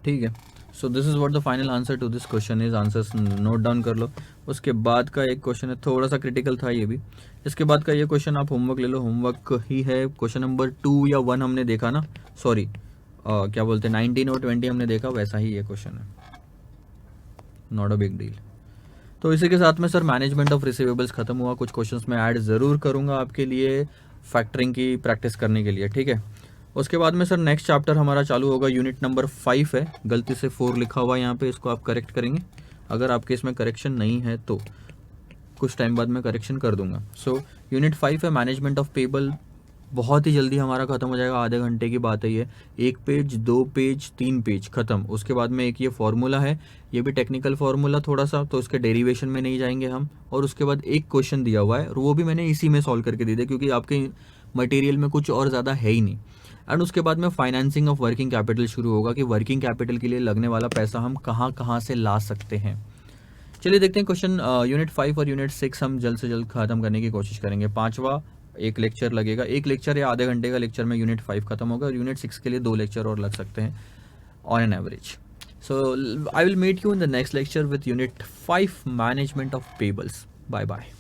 ठीक है, so this is what the final answer to this question is. Answers note down कर लो। उसके बाद का एक क्वेश्चन है, थोड़ा सा क्रिटिकल था ये भी। इसके बाद का ये क्वेश्चन आप होमवर्क ले लो, होमवर्क ही है। क्वेश्चन नंबर 2 या 1 हमने देखा ना, सॉरी क्या बोलते हैं 19 और 20 हमने देखा, वैसा ही ये क्वेश्चन है, नॉट अ बिग डील। तो इसी के साथ में सर मैनेजमेंट ऑफ रिसीवेबल्स खत्म हुआ। कुछ क्वेश्चंस मैं ऐड ज़रूर करूँगा आपके लिए फैक्टरिंग की प्रैक्टिस करने के लिए, ठीक है। उसके बाद में सर नेक्स्ट चैप्टर हमारा चालू होगा, यूनिट नंबर 5 है। गलती से 4 लिखा हुआ है यहाँ पे, इसको आप करेक्ट करेंगे। अगर आपके इसमें करेक्शन नहीं है तो कुछ टाइम बाद मैं करेक्शन कर दूंगा। सो यूनिट 5 है मैनेजमेंट ऑफ पेबल। बहुत ही जल्दी हमारा खत्म हो जाएगा, आधे घंटे की बात है ये। 1 पेज 2 पेज 3 पेज खत्म। उसके बाद में एक ये फॉर्मूला है, ये भी टेक्निकल फार्मूला थोड़ा सा, तो उसके डेरिवेशन में नहीं जाएंगे हम। और उसके बाद एक क्वेश्चन दिया हुआ है और वो भी मैंने इसी में सॉल्व करके दे दिया, क्योंकि आपके मटेरियल में कुछ और ज़्यादा है ही नहीं। एंड उसके बाद में फाइनेंसिंग ऑफ वर्किंग कैपिटल शुरू होगा, कि वर्किंग कैपिटल के लिए लगने वाला पैसा हम कहाँ कहाँ से ला सकते हैं। चलिए देखते हैं क्वेश्चन। यूनिट 5 और यूनिट 6 हम जल्द से जल्द खत्म करने की कोशिश करेंगे। 5वां एक लेक्चर लगेगा, एक लेक्चर या आधे घंटे का लेक्चर में यूनिट 5 खत्म होगा, और यूनिट 6 के लिए 2 लेक्चर और लग सकते हैं on an average. So I will meet you in the next lecture with unit 5 management of payables. Bye bye.